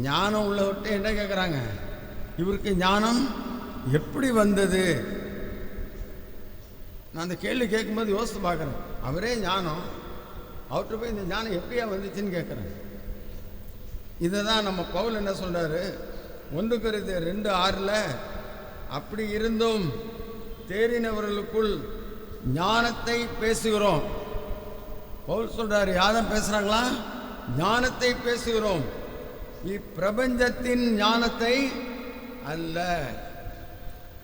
ஞானம் உள்ளவர்கிட்ட என்ன கேட்குறாங்க? இவருக்கு ஞானம் எப்படி வந்தது? நான் அந்த கேள்வி கேட்கும்போது யோசித்து பார்க்குறேன். அவரே ஞானம், அவர்கிட்ட போய் இந்த ஞானம் எப்படியா வந்துச்சுன்னு கேட்குறேன். இதை தான் நம்ம பவுல் என்ன சொல்கிறாரு? 1 கொரிந்தியர் 2:6 அப்படி இருந்தும் தேறினவர்களுக்குள் ஞானத்தை பேசுகிறோம். பவுல் சொல்கிறாரு, யாரும் பேசுகிறாங்களா? ஞானத்தை பேசுகிறோம், இப்பிரபஞ்சத்தின் ஞானத்தை அல்ல.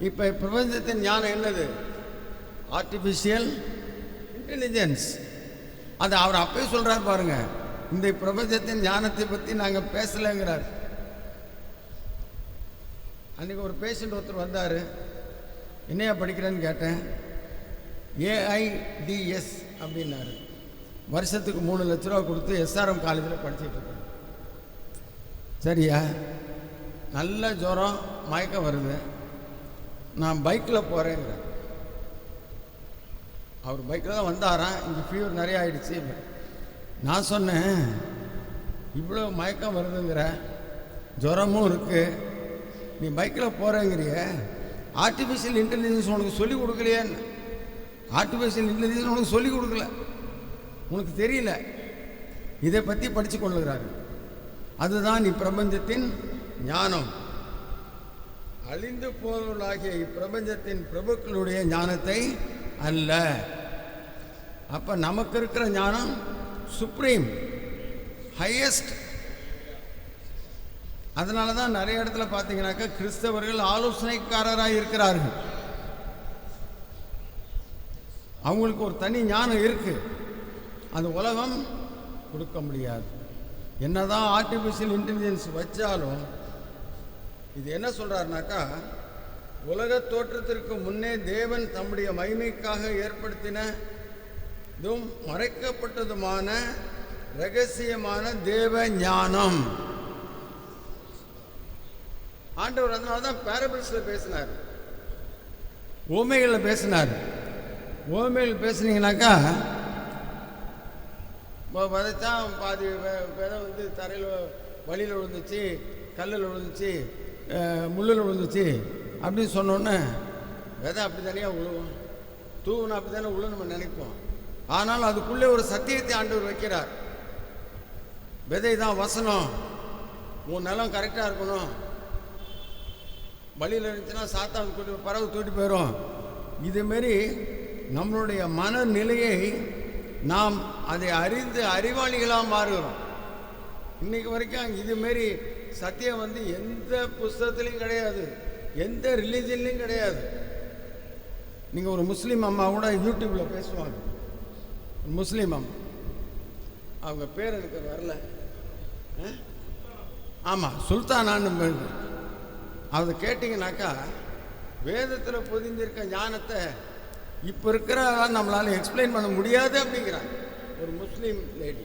இப்போ பிரபஞ்சத்தின் ஞானம் என்னது? Artificial intelligence. அது அவர் அப்பயே சொல்கிறார் பாருங்க, இந்த பிரபஞ்சத்தின் ஞானத்தை பற்றி நாங்கள் பேசலைங்கிறார். அன்றைக்கி ஒரு பேஷண்ட் ஒருத்தர் வந்தார், என்னையா படிக்கிறேன்னு கேட்டேன். AIDS அப்படின்னாரு. வருஷத்துக்கு 3 லட்ச ரூபா கொடுத்து SRM காலேஜில் படிச்சுட்டு இருக்கேன். சரியா? நல்ல ஜுரம், மயக்கம் வருது, நான் பைக்கில் போகிறேங்கிறேன். அவர் பைக்கில் தான் வந்தாராம். இங்கே ஃபீவர் நிறைய ஆகிடுச்சு. நான் சொன்னேன், இவ்வளோ மயக்கம் வருதுங்கிற, ஜுரமும் இருக்குது, நீ பைக்கில் போகிறேங்கிறிய, ஆர்டிஃபிஷியல் இன்டெலிஜென்ஸ் உனக்கு சொல்லிக் கொடுக்கலையான்னு. ஆர்டிஃபிஷியல் இன்டெலிஜென்ஸ் உனக்கு சொல்லிக் கொடுக்கல, உனக்கு தெரியல, இதை பற்றி படித்து கொள்ளுகிறாரு. அதுதான் இப்பிரபஞ்சத்தின் ஞானம். அழிந்து போவர்களாகிய இப்பிரபஞ்சத்தின் பிரபுக்களுடைய ஞானத்தை அல்ல. அப்போ நமக்கு இருக்கிற ஞானம் சுப்ரீம், ஹையஸ்ட். அதனால தான் நிறைய இடத்துல பார்த்தீங்கன்னாக்கா கிறிஸ்தவர்கள் ஆலோசனைக்காரராக இருக்கிறார்கள். அவங்களுக்கு ஒரு தனி ஞானம் இருக்குது, அது உலகம் கொடுக்க முடியாது. என்னதான் ஆர்டிஃபிஷியல் இன்டெலிஜென்ஸ் வச்சாலும் இது என்ன சொல்கிறாருனாக்கா, உலக தோற்றத்திற்கு முன்னே தேவன் தம்முடைய மகிமைக்காக ஏற்படுத்தினதும் மறைக்கப்பட்டதுமான ரகசியமான தேவ ஞானம். ஆண்டவர் அதனால தான் பேரபிள்ஸில் பேசினார், ஓமைகளில் பேசினார். ஓமைகள் பேசுனீங்கன்னாக்கா, விதைச்சா பாதி விதை வந்து தரையில் வழியில் விழுந்துச்சு, கல்லில் விழுந்துச்சு, முள்ளில் விழுந்துச்சு அப்படின்னு சொன்னோன்னே விதை அப்படி தானே விழுவும், தூவணும் அப்படி தானே விழு நம்ம நினைப்போம். ஆனால் அதுக்குள்ளே ஒரு சத்தியத்தை ஆண்டவர் வைக்கிறார். விதை தான் வசனம், உன் நிலம் கரெக்டாக இருக்கணும், வழியில் இருந்துச்சுன்னா சாத்தான் கூட்டி பறவை தூட்டி போயிடும். இதுமாரி நம்மளுடைய மனநிலையை நாம் அதை அறிந்து அறிவாளிகளாக மாறுகிறோம். இன்றைக்கு வரைக்கும் இதுமாரி சத்தியம் வந்து எந்த புஸ்தகத்துலேயும் கிடையாது, எந்த ரிலீஜன்லேயும் கிடையாது. நீங்கள் ஒரு முஸ்லீம் அம்மா கூட யூடியூப்பில் பேசுவாங்க, முஸ்லீம் அம்மா, அவங்க பேர் எனக்கு வரல, ஆமாம் சுல்தானான்னு. அதை கேட்டிங்கனாக்கா வேதத்தில் பொதிஞ்சிருக்க ஞானத்தை இப்போ இருக்கிற நம்மளால் எக்ஸ்பிளைன் பண்ண முடியாது அப்படிங்கிறாங்க ஒரு முஸ்லீம் லேடி.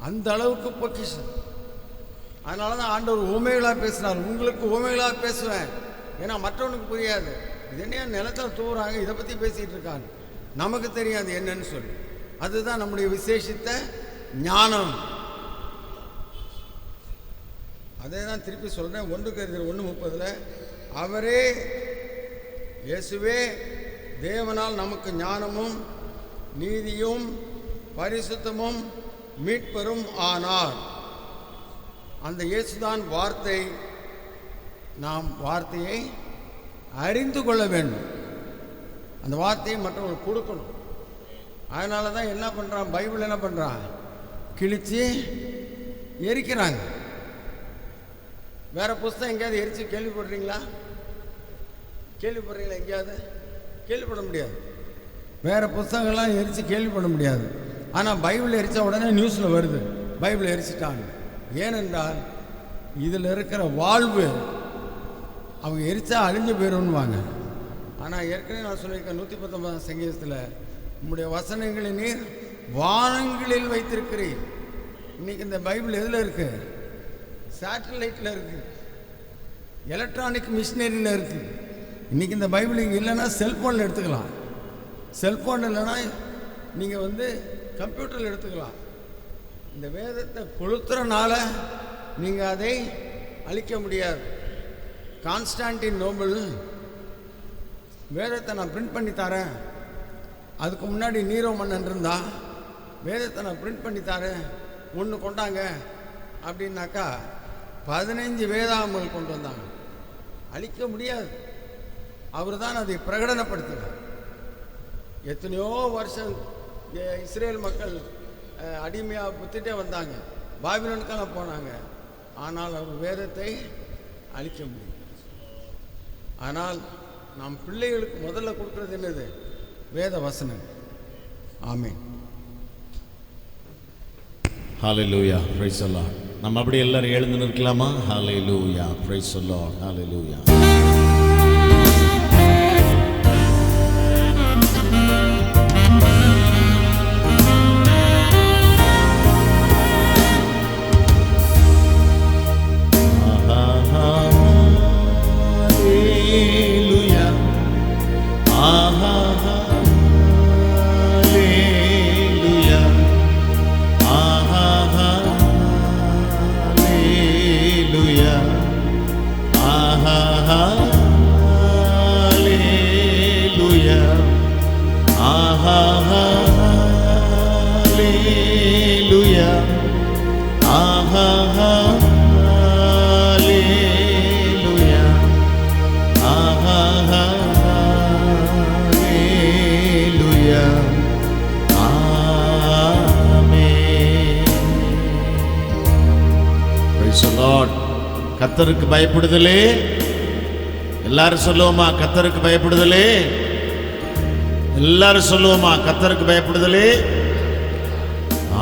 அந்த அளவுக்கு பொக்கிஷன். அதனால தான் ஆண்டவர் ஊமைகளாக பேசுகிறார். உங்களுக்கு ஊமைகளாக பேசுவேன், ஏன்னா மற்றவனுக்கு புரியாது. இது என்ன நிலத்தில் தூவுறாங்க, இதை பற்றி பேசிகிட்டு இருக்காங்க, நமக்கு தெரியாது என்னன்னு சொல்லி. அதுதான் நம்முடைய விசேஷித்த ஞானம். அதே தான் திருப்பி சொல்கிறேன். 1 கொரிந்தியர் 1:30 அவரே இயேசுவே தேவனால் நமக்கு ஞானமும் நீதியும் பரிசுத்தமும் மீட்பரும் ஆனார். அந்த இயேசுதான் வார்த்தை. நாம் வார்த்தையை அறிந்து கொள்ள வேண்டும், அந்த வார்த்தையை மற்றவங்களுக்கு கொடுக்கணும். அதனால தான் என்ன பண்ணுறான், பைபிள் என்ன பண்ணுறான், கிழித்து எரிக்கிறாங்க. வேறு புஸ்தகம் எங்கேயாவது எரித்து கேள்விப்படுறீங்களா? எங்கேயாவது கேள்விப்பட முடியாது. வேறு புஸ்தகங்கள்லாம் எரித்து கேள்விப்பட முடியாது. ஆனால் பைபிள் எரித்த உடனே நியூஸில் வருது, பைபிள் எரிச்சிட்டாங்க. ஏனென்றால் இதில் இருக்கிற வாழ்வு அவங்க எரிச்சா அழிஞ்சு போயிடும்வாங்க. ஆனால் ஏற்கனவே நான் சொல்லியிருக்கேன் 119 சங்கீதத்தில், உம்முடைய வசனங்களை நீர் வானங்களில் வைத்திருக்கிறீர். இன்றைக்கி இந்த பைபிள் எதில் இருக்குது? சேட்டலைட்டில் இருக்குது, எலக்ட்ரானிக் மிஷினரியில் இருக்குது. இன்றைக்கி இந்த பைபிள் இங்கே இல்லைன்னா செல்ஃபோனில் எடுத்துக்கலாம், செல்ஃபோன் இல்லைன்னா நீங்கள் கம்ப்யூட்டரில் எடுத்துக்கலாம். இந்த வேதத்தை கொளுத்துறனால நீங்கள் அதை அழிக்க முடியாது. கான்ஸ்டான்டின் நோபல் வேதத்தை நான் பிரிண்ட் பண்ணி தரேன், அதுக்கு முன்னாடி நீரோ மன்னன் இருந்தா, வேதத்தை நான் பிரிண்ட் பண்ணி தரேன், ஒன்று கொண்டாங்க அப்படின்னாக்கா 15 வேதாகமங்கள் கொண்டு வந்தாங்க. அழிக்க முடியாது. அவர் தான் அதை பிரகடனப்படுத்தினார். எத்தனையோ வருஷம் இஸ்ரேல் மக்கள் அடிமையாக புத்திட்டே வந்தாங்க, பாபிலோனுக்கெல்லாம் போனாங்க. ஆனால் அவர் வேதத்தை அழிக்க முடியும். ஆனால் நாம் பிள்ளைகளுக்கு முதல்ல கொடுக்கறது என்னது? வேத வசனம். ஆமென். ஹல்லேலூயா, பிரைஸ் தி லார்ட். நம்ம அப்படியே எல்லாரும் எழுந்து நிற்கலாமா? ஹல்லேலூயா, பிரைஸ் தி லார்ட், ஹல்லேலூயா. கர்த்தருக்கு பயப்படுதலே. எல்லாரும் சொல்லுவோமா? கர்த்தருக்கு பயப்படுதலே. எல்லாரும் சொல்லுவோமா? கர்த்தருக்கு பயப்படுதலே.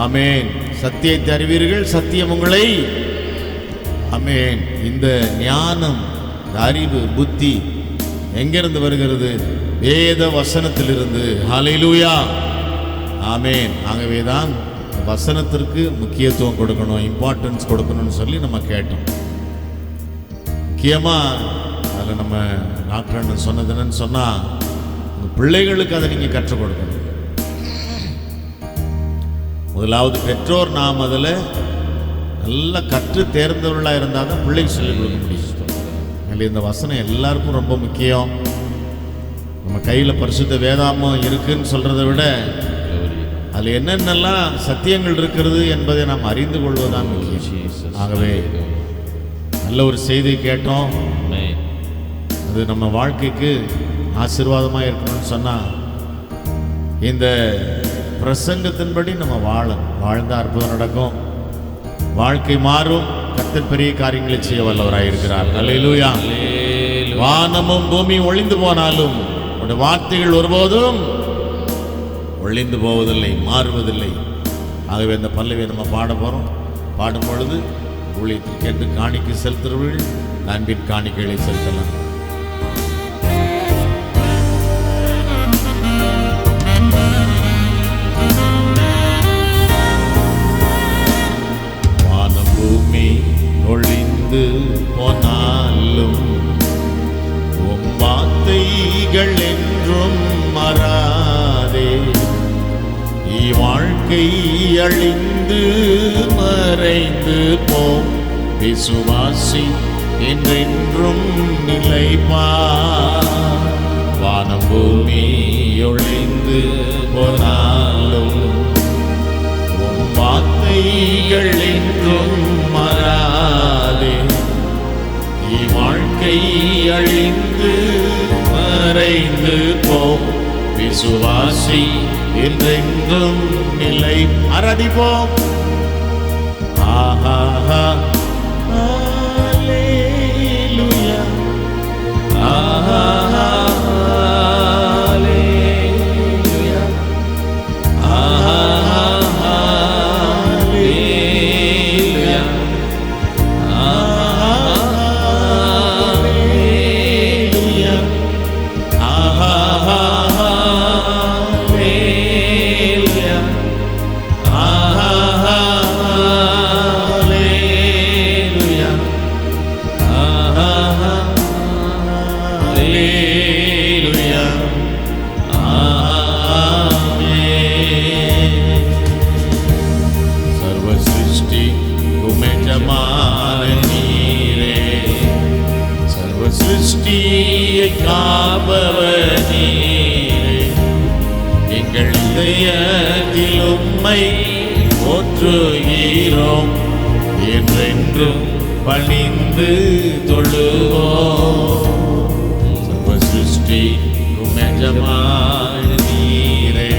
ஆமென். சத்தியத்தை அறிவீர்கள், சத்தியம் உங்களை. ஆமென். இந்த ஞானம், அறிவு, புத்தி எங்கிருந்து வருகிறது? வேத வசனத்திலிருந்து. ஹல்லேலூயா, ஆமென். ஆகவேதான் வசனத்திற்கு முக்கியத்துவம் கொடுக்கணும், இம்பார்ட்டன்ஸ் கொடுக்கணும்னு சொல்லி நம்ம கேட்டோம். முக்கியமாக அதில் நம்ம டாக்டர் சொன்னது என்னன்னு சொன்னால், உங்கள் பிள்ளைகளுக்கு அதை நீங்கள் கற்றுக் கொடுக்கணும். முதலாவது பெற்றோர் நாம் அதில் நல்லா கற்று தேர்ந்தவர்களாக இருந்தால் தான் பிள்ளைக்கு சொல்லிக் கொடுக்க முடியும். அதில் இந்த வசனம் எல்லாருக்கும் ரொம்ப முக்கியம். நம்ம கையில் பரிசுத்த வேதாகமம் இருக்குன்னு சொல்கிறத விட அதில் என்னென்னலாம் சத்தியங்கள் இருக்கிறது என்பதை நாம் அறிந்து கொள்வதுதான் முக்கியம். ஆகவே நல்ல ஒரு செய்தி கேட்டோம், அது நம்ம வாழ்க்கைக்கு ஆசீர்வாதமாக இருக்கணும்னு சொன்னால் இந்த பிரசங்கத்தின்படி நம்ம வாழ்ந்த அற்புதம் நடக்கும், வாழ்க்கை மாறும். கர்த்தர் பெரிய காரியங்களை செய்ய வல்லவராக இருக்கிறார். அல்லேலூயா. வானமும் பூமி ஒழிந்து போனாலும் உடைய வார்த்தைகள் ஒருபோதும் ஒழிந்து போவதில்லை, மாறுவதில்லை. ஆகவே இந்த பல்லவியை நம்ம பாட போகிறோம். பாடும் பொழுது ஊழியத்தில் கேட்டு காணிக்கை செலுத்துறவர்கள் அன்பின் காணிக்கைகளை செலுத்தலாம். வானம் பூமி ஒழிந்து போனாலும் உம் வார்த்தைகள் என்றும் மாறாதே. வாழ்க்கை அழிந்து மறைந்து போம், விசுவாசி என்றென்றும் நிலைப்பார். வானம் பூமி ஒழிந்து போனாலும் உம் வார்த்தைகள் என்றும் மாறாதே. வாழ்க்கை அழிந்து மறைந்து போம், விசுவாசி என்றென்றும் நிலை. ஆராதிப்போம். ஆஹா ஹல்லேலூயா, ஆஹா ஹல்லேலூயா, ஆஹா ஹல்லேலூயா, ஆஹா ஹல்லேலூயா, ஆஹா ஹல்லேலூயா, ஆஹா ஹல்லேலூயா, ஆஹா ஹல்லேலூயா, ஆமென். சர்வ சிருஷ்டி உமெஜமான நீரே, சர்வ சிருஷ்டியை காப்பவர் நீரே, எங்கள் இதயத்தில் உம்மை போற்றுகிறோம், என்றென்றும் பணிந்து தொழுவோம். சர்வ சிருஷ்டி உமெஜமான நீரே,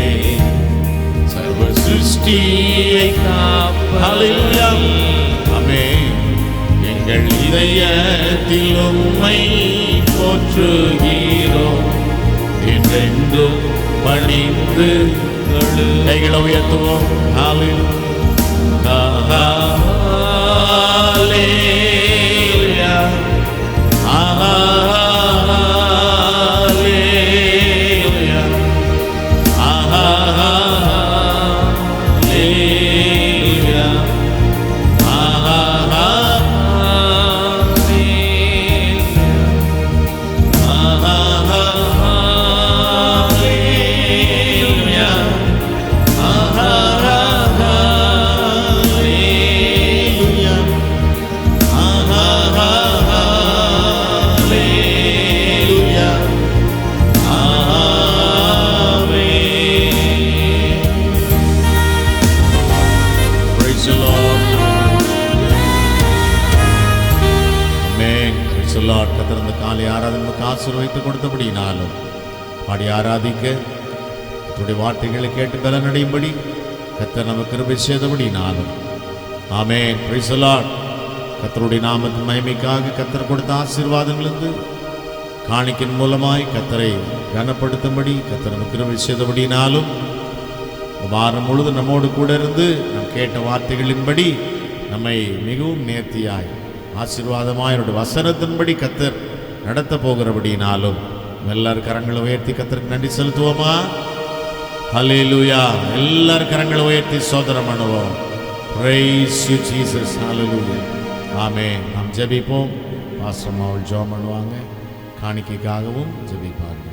சர்வ சிருஷ்டியை ஹல்லேலூயா, ஆமென். எங்கள் இதயத்தில் உம்மை போற்றுகிறோம், என்றென்றும் பணிந்து தொழு. கைகளை உயர்த்துவோம். ஹல்லேலூயா, ஹல்லேலூயா, ஹல்லேலூயா, ஹல்லேலூயா, Praise the Lord. Amen. Praise the Lord. கர்த்தர் இந்த காலை ஆராதனைக்கு ஆசீர்வதித்து கொடுத்தபடினாலும் பாடி ஆராதிக்க கர்த்தருடைய வார்த்தைகளை கேட்டு பலனடையும்படி கர்த்தர் நமக்கு கிருபை செய்தபடினாலும் ஆமென். Praise the Lord. கர்த்தருடைய நாமத்தின் மகிமைக்காக கர்த்தர் கொடுத்த ஆசீர்வாதங்களிலிருந்து காணிக்கையின் மூலமாய் கர்த்தரை கனப்படுத்தும்படி கர்த்தர் நமக்கு கிருபை செய்தபடினாலும் வாரம் முழுதும் நம்மோடு கூட இருந்து நாம் கேட்ட வார்த்தைகளின்படி நம்மை மிகவும் நேர்த்தியாய் ஆசீர்வாதமாய் என்னுடைய வசனத்தின்படி கர்த்தர் நடத்த போகிறபடினாலும் எல்லாரும் கரங்களை உயர்த்தி கர்த்தருக்கு நன்றி செலுத்துவோமா? ஹல்லேலூயா. எல்லாரும் கரங்களை உயர்த்தி ஸ்தோத்திரம் பண்ணுவோம். Praise you Jesus. Hallelujah. ஆமென். நாம் ஜெபிப்போம். பாஸ்டர் அம்மா அவர்கள் ஜெபம் பண்ணுவாங்க. காணிக்கைக்காகவும் ஜெபிப்பார்கள்.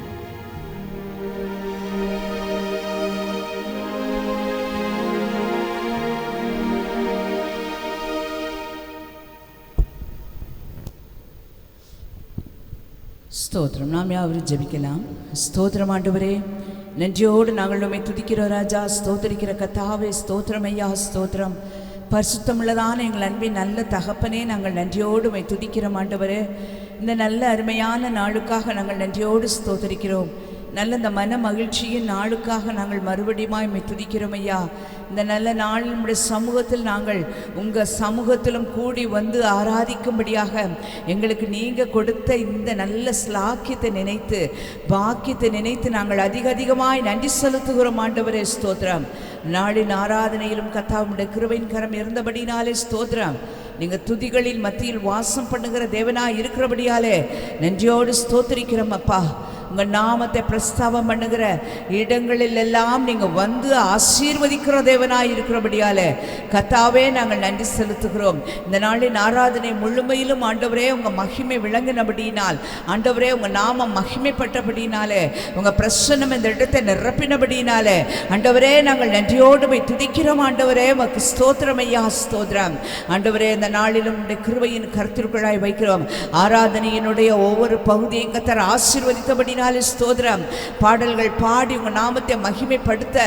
ஸ்தோத்திரம். நாம் யாவரும் ஜெபிக்கலாம். ஸ்தோத்திரம் ஆண்டவரே, நன்றியோடு நாங்கள் உம்மை துதிக்கிறோம் ராஜா. ஸ்தோத்திரிக்கிற கர்த்தாவே ஸ்தோத்திரம் ஐயா, ஸ்தோத்திரம். பரிசுத்தமுள்ளதான எங்கள் அன்பின் நல்ல தகப்பனே, நாங்கள் நன்றியோடு உம்மை துதிக்கிறோம் ஆண்டவரே. இந்த நல்ல அருமையான நாளுக்காக நாங்கள் நன்றியோடு ஸ்தோத்திரிக்கிறோம். நல்ல இந்த மன மகிழ்ச்சியின் நாளுக்காக நாங்கள் மறுபடியுமாய் உம்மை துதிக்கிறோம் ஐயா. இந்த நல்ல நாளில் நம்முடைய சமூகத்தில் நாங்கள் உங்கள் சமூகத்திலும் கூடி வந்து ஆராதிக்கும்படியாக எங்களுக்கு நீங்கள் கொடுத்த இந்த நல்ல ஸ்லாக்கியத்தை நினைத்து பாக்கியத்தை நினைத்து நாங்கள் அதிகமாய் நன்றி செலுத்துகிறோம் ஆண்டவரே. ஸ்தோத்திரம். நாளின் ஆராதனையிலும் கர்த்தாவுடைய கிருபையின் கரம் இருந்தபடினாலே ஸ்தோத்திரம். நீங்கள் துதிகளின் மத்தியில் வாசம் பண்ணுகிற தேவனாய் இருக்கிறபடியாலே நன்றியோடு ஸ்தோத்திரிக்கிறோம் அப்பா. உங்கள் நாமத்தை பிரஸ்தாபம் பண்ணுகிற இடங்களில் எல்லாம் நீங்கள் வந்து ஆசீர்வதிக்கிற தேவனாய் இருக்கிறபடியாலே கர்த்தாவே நாங்கள் நன்றி செலுத்துகிறோம். இந்த நாளின் ஆராதனை முழுமையிலும் ஆண்டவரே உங்கள் மகிமை விளங்கினபடியினால், ஆண்டவரே உங்கள் நாமம் மகிமைப்பட்டபடினாலே, உங்கள் பிரசன்னம் இந்த இடத்தை நிரப்பினபடினாலே ஆண்டவரே நாங்கள் நன்றியோடு போய் துதிக்கிறோம் ஆண்டவரே. உமக்கு ஸ்தோத்திரம் ஐயா, ஸ்தோத்திரம் ஆண்டவரே. இந்த நாளிலும் உடைய கிருபையின் கருத்திற்குள்ளாய் வைக்கிறோம். ஆராதனையினுடைய ஒவ்வொரு பகுதியும் கர்த்தர் ஆசீர்வதித்தபடினால் செய்தபடினாலே ஸ்தோத்திரம். பாடல்கள் பாடி உங்கள் நாமத்தை மகிமைப்படுத்த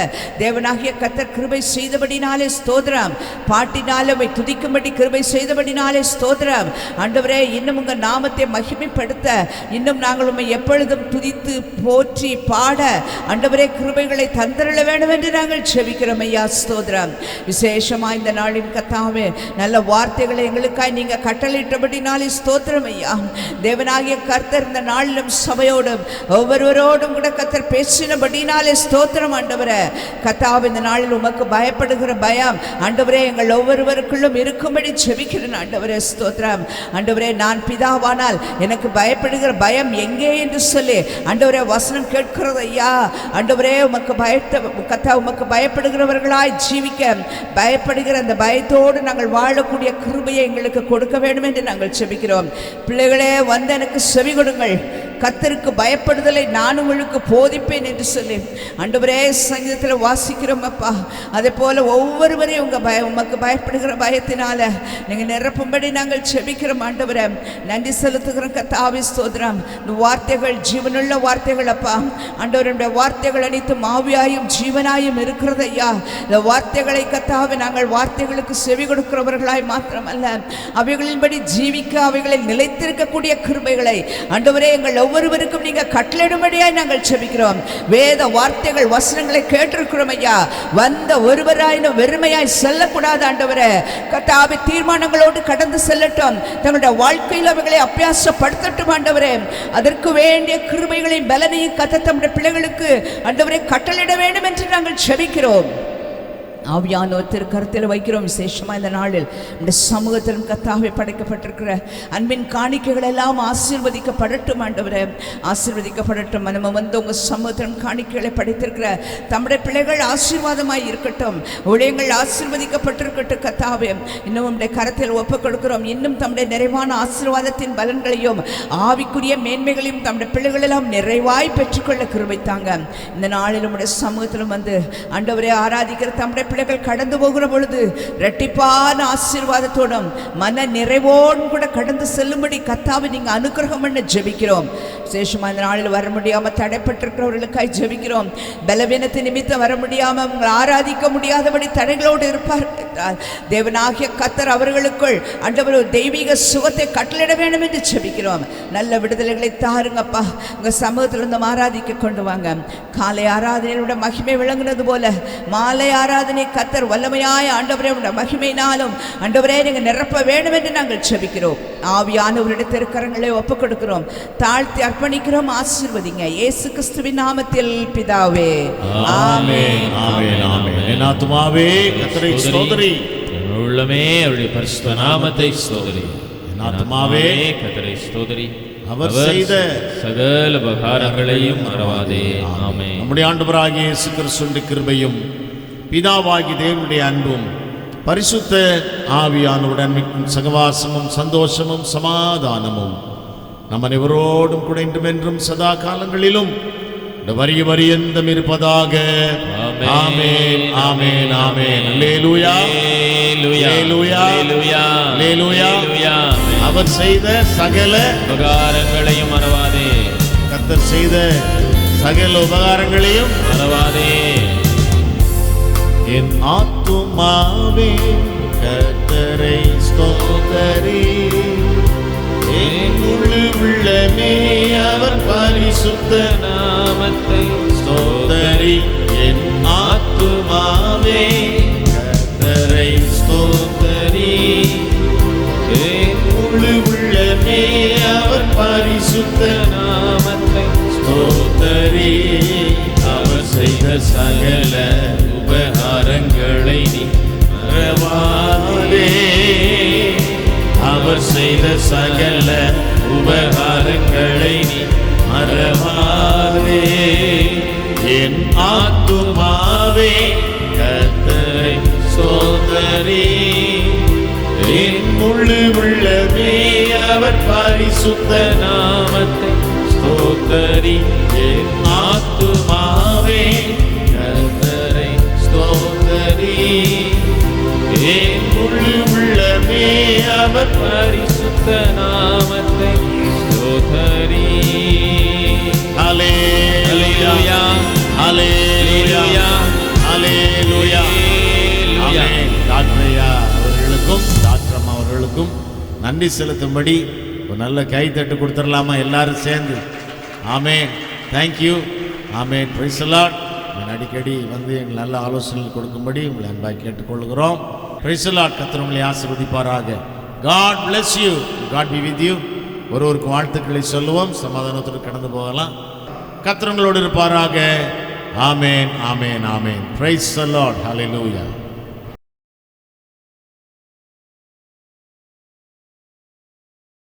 தேவனாகிய கர்த்தர் கிருபை செய்தபடினாலே ஸ்தோத்திரம். பாட்டினாலே உம்மை துதிக்கும்படி கிருபை செய்தபடினாலே ஸ்தோத்திரம். ஆண்டவரே, இன்னும் உங்கள் நாமத்தை மகிமைப்படுத்த, இன்னும் நாங்கள் உம்மை எப்பொழுதும் துதித்து போற்றி பாட ஆண்டவரே கிருபைகளை தந்தருள வேண்டும் என்று நாங்கள் செபிக்கிறோம் ஐயா. ஸ்தோத்திரம். விசேஷமாக இந்த நாளின் கர்த்தாவே, நல்ல வார்த்தைகளை எங்களுக்காய் நீங்க கட்டளையிட்டபடினாலே ஸ்தோத்திரம் ஐயா. தேவனாகிய கர்த்தர் இந்த நாளிலும் சபையோடும் ஒவ்வொருவரோடும் கூட கர்த்தர் பேசினபடினாலே ஸ்தோத்திரம். ஆண்டவரே கர்த்தாவே, இந்த நாளில் உமக்கு பயப்படுகிற பயம் ஆண்டவரே எங்கள் ஒவ்வொருவருக்குள்ளும் இருக்கும்படி செபிக்கிறேன் ஆண்டவரே. ஸ்தோத்திரம். ஆண்டவரே, நான் பிதாவானால் எனக்கு பயப்படுகிற பயம் எங்கே என்று சொல்லி ஆண்டவரே வசனம் கேட்கிறது ஐயா. ஆண்டவரே, உமக்கு உமக்கு பயப்படுகிறவர்களாய் ஜீவிக்க, பயப்படுகிற அந்த பயத்தோடு நாங்கள் வாழக்கூடிய கிருபையை எங்களுக்கு கொடுக்க வேண்டும் என்று நாங்கள் செபிக்கிறோம். பிள்ளைகளே, வந்து எனக்கு செவி கொடுங்கள், கர்த்தருக்கு பயப்படுதலை நான் உங்களுக்கு போதிப்பேன் என்று சொல்லி ஆண்டவரே சங்கீதத்தில் வாசிக்கிறோம் அப்பா. அதே போல ஒவ்வொருவரையும் உமக்கு பயப்படுகிற பயத்தினால நீங்கள் நிரப்பும்படி நாங்கள் செபிக்கிறோம் ஆண்டவரே. நன்றி செலுத்துகிறோம் கர்த்தாவே. ஸ்தோத்திரம். இந்த வார்த்தைகள் ஜீவனுள்ள வார்த்தைகள் அப்பா. ஆண்டவருடைய வார்த்தைகள் அனைத்தும் ஆவியாயும் ஜீவனாயும் இருக்கிறது ஐயா. இந்த வார்த்தைகளை கர்த்தாவே நாங்கள் வார்த்தைகளுக்கு செவி கொடுக்கிறவர்களாய் மாத்திரமல்ல, அவைகளின்படி ஜீவிக்க, அவைகளில் நிலைத்திருக்கக்கூடிய கிருபைகளை ஆண்டவரே எங்கள் ஒவ்வொருவருக்கும் நீங்க கட்டளையிடும்படியாய் நாங்கள் செபிக்கிறோம். வேத வார்த்தைகள் வசனங்களை கேட்டிருக்கிறோம் ஐயா. வந்த ஒருவராயினும் வெறுமையாய் செல்லக்கூடாது ஆண்டவரே. கர்த்தாவே, தீர்மானங்களோடு கடந்து செல்லட்டும், தங்களுடைய வாழ்க்கையில் அவைகளை அபியாசப்படுத்தட்டும் ஆண்டவரே. அதற்கு வேண்டிய கிருபைகளையும் பலனையும் கர்த்தர் தம்முடைய பிள்ளைகளுக்கு ஆண்டவரே கட்டளையிட வேண்டும் என்று நாங்கள் செபிக்கிறோம். ஆவியானவர் திருக்கரத்தில் வைக்கிறோம். விசேஷமாக இந்த நாளில் இந்த சமூகத்திலும் கர்த்தாவே படைக்கப்பட்டிருக்கிற அன்பின் காணிக்கைகள் எல்லாம் ஆசீர்வதிக்கப்படட்டும் ஆண்டவரே, ஆசீர்வதிக்கப்படட்டும். நம்ம வந்து உங்கள் சமூகத்திலும் காணிக்கைகளை படைத்திருக்கிற தம்முடைய பிள்ளைகள் ஆசீர்வாதமாய் இருக்கட்டும், ஊழியங்கள் ஆசீர்வதிக்கப்பட்டிருக்கட்டும். கர்த்தாவே, இன்னும் உடைய கரத்தில் ஒப்புக் கொடுக்கிறோம். இன்னும் தம்முடைய நிறைவான ஆசீர்வாதத்தின் பலன்களையும் ஆவிக்குரிய மேன்மைகளையும் தம்முடைய பிள்ளைகள் எல்லாம் நிறைவாய் பெற்றுக்கொள்ள கிருபை தாங்க. இந்த நாளில் உடைய சமூகத்திலும் வந்து ஆண்டவரே ஆராதிக்கிற தம்முடைய பிள்ளைகள் கடந்து போகிற பொழுது இரட்டிப்பான ஆசீர்வாதத்தோடும் மன நிறைவோடும் கூட கடந்து செல்லும்படி கர்த்தாவை நீங்க அனுக்கிரகம் பண்ண ஜெபிக்கிறோம். விசேஷமா இந்த நாளில் வர முடியாம தடைப்பட்டிருக்கிறவர்களுக்காய் ஜெபிக்கிறோம். பலவீனத்தை நிமித்தம் வர முடியாம அவங்க ஆராதிக்க முடியாதபடி தடைகளோடு இருப்பார்கள். தேவனாகிய கர்த்தர் அவர்களுக்குள் ஆண்டவர் ஒரு தெய்வீக சுகத்தை கட்டளையிட வேண்டும் என்று ஜெபிக்கிறோம். நல்ல விடுதலைகளை தாருங்கப்பா. உங்க சமூகத்திலிருந்து ஆராதிக்க கொண்டு வாங்க. காலை ஆராதனையோட மகிமை விளங்குனது போல மாலை ஆராதனை கர்த்தர் வல்லமையாய ஆண்டவரே மகிமையினாலும் ஆண்டவரே நீங்க நிரப்ப வேண்டும் என்று நாங்கள் ஜெபிக்கிறோம். ஆவியானவருடைய திருக்கரங்களை ஒப்புக் கொடுக்கிறோம், தாழ்த்தி அர்ப்பணிக்கிறோம். ஆசீர்வதிங்க இயேசு கிறிஸ்துவின் நாமத்தில் பிதாவே, ஆமென். ஆமென். ஆமென். என் ஆத்துமாவே கர்த்தரை ஸ்தோத்திரி, என் உள்ளமே அவருடைய பரிசுத்த நாமத்தை ஸ்தோத்திரி. என் ஆத்துமாவே கர்த்தரை ஸ்தோத்திரி, அவர் செய்த சகல உபகாரங்களையும் மறவாதே. ஆமென். நம்முடைய ஆண்டவராகிய இயேசு கிறிஸ்துவின் கிருபையும் பிதாவாகிய தேவனுடைய அன்பும் பரிசுத்த ஆவியானவருடன் சகவாசமும் சந்தோஷமும் சமாதானமும் நம் அனைவரோடும் கூட இன்றும் என்றும் சதா காலங்களிலும் வரிய வரியந்தம் இருப்பதாக. ஆமென். ஆமென். ஆமென். அல்லேலூயா. அல்லேலூயா. அல்லேலூயா. அவர் செய்த சகல உபகாரங்களையும் மறவாதே. கர்த்தர் செய்த சகல உபகாரங்களையும் மறவாதே. என் ஆத்துமாவே கர்த்தரை ஸ்தோத்தரி, என் முழு உள்ளமே அவர் பரிசுத்த நாமத்தை ஸ்தோத்தரி. என் ஆத்துமாவே கர்த்தரை ஸ்தோத்தரி, என் முழு உள்ளமே அவர் பரிசுத்த நாமத்தை ஸ்தோத்தரி. அவர் செய்த சகல உபகாரங்களை நீ மறவாதே. அவர் செய்த சகல உபகாரங்களை நீ மறவாதே. என் ஆத்துமாவே கர்த்தரை ஸ்தோத்தரி, என் முழு உள்ளமே அவர் பரிசுத்த நாமத்தை ஸ்தோத்தரி. என் ஆத்துமாவே கர்த்தரை ஸ்தோத்தரி, என் முழு உள்ளமே அவர் பரிசுத்த நாமத்தை ஸ்தோத்தரி. ஹல்லேலூயா ஹல்லேலூயா ஹல்லேலூயா. ஆமென். டாக்டர் ஐயா அவர்களுக்கும் டாக்டர் அம்மா அவர்களுக்கும் நன்றி செலுத்தும்படி ஒரு நல்ல கை தட்டு கொடுத்துடலாமா எல்லாரும் சேர்ந்து? Amen. Thank you. Amen. Praise the Lord. அடிக்கடி வந்து எங்கள் நல்ல ஆலோசனை கொடுக்கும்படி உங்களை அன்பாக கேட்டுக்கொள்கிறோம். Praise the Lord. கர்த்தர் உங்களை ஆசீர்வதிப்பாராக. God bless you. God be with you. ஒருவருக்கு வாழ்த்துக்களை சொல்லுவோம். சமாதானத்தோடு கடந்து போகலாம். கர்த்தர் உங்களோடு இருப்பாராக. Amen amen amen. Praise the Lord. Hallelujah.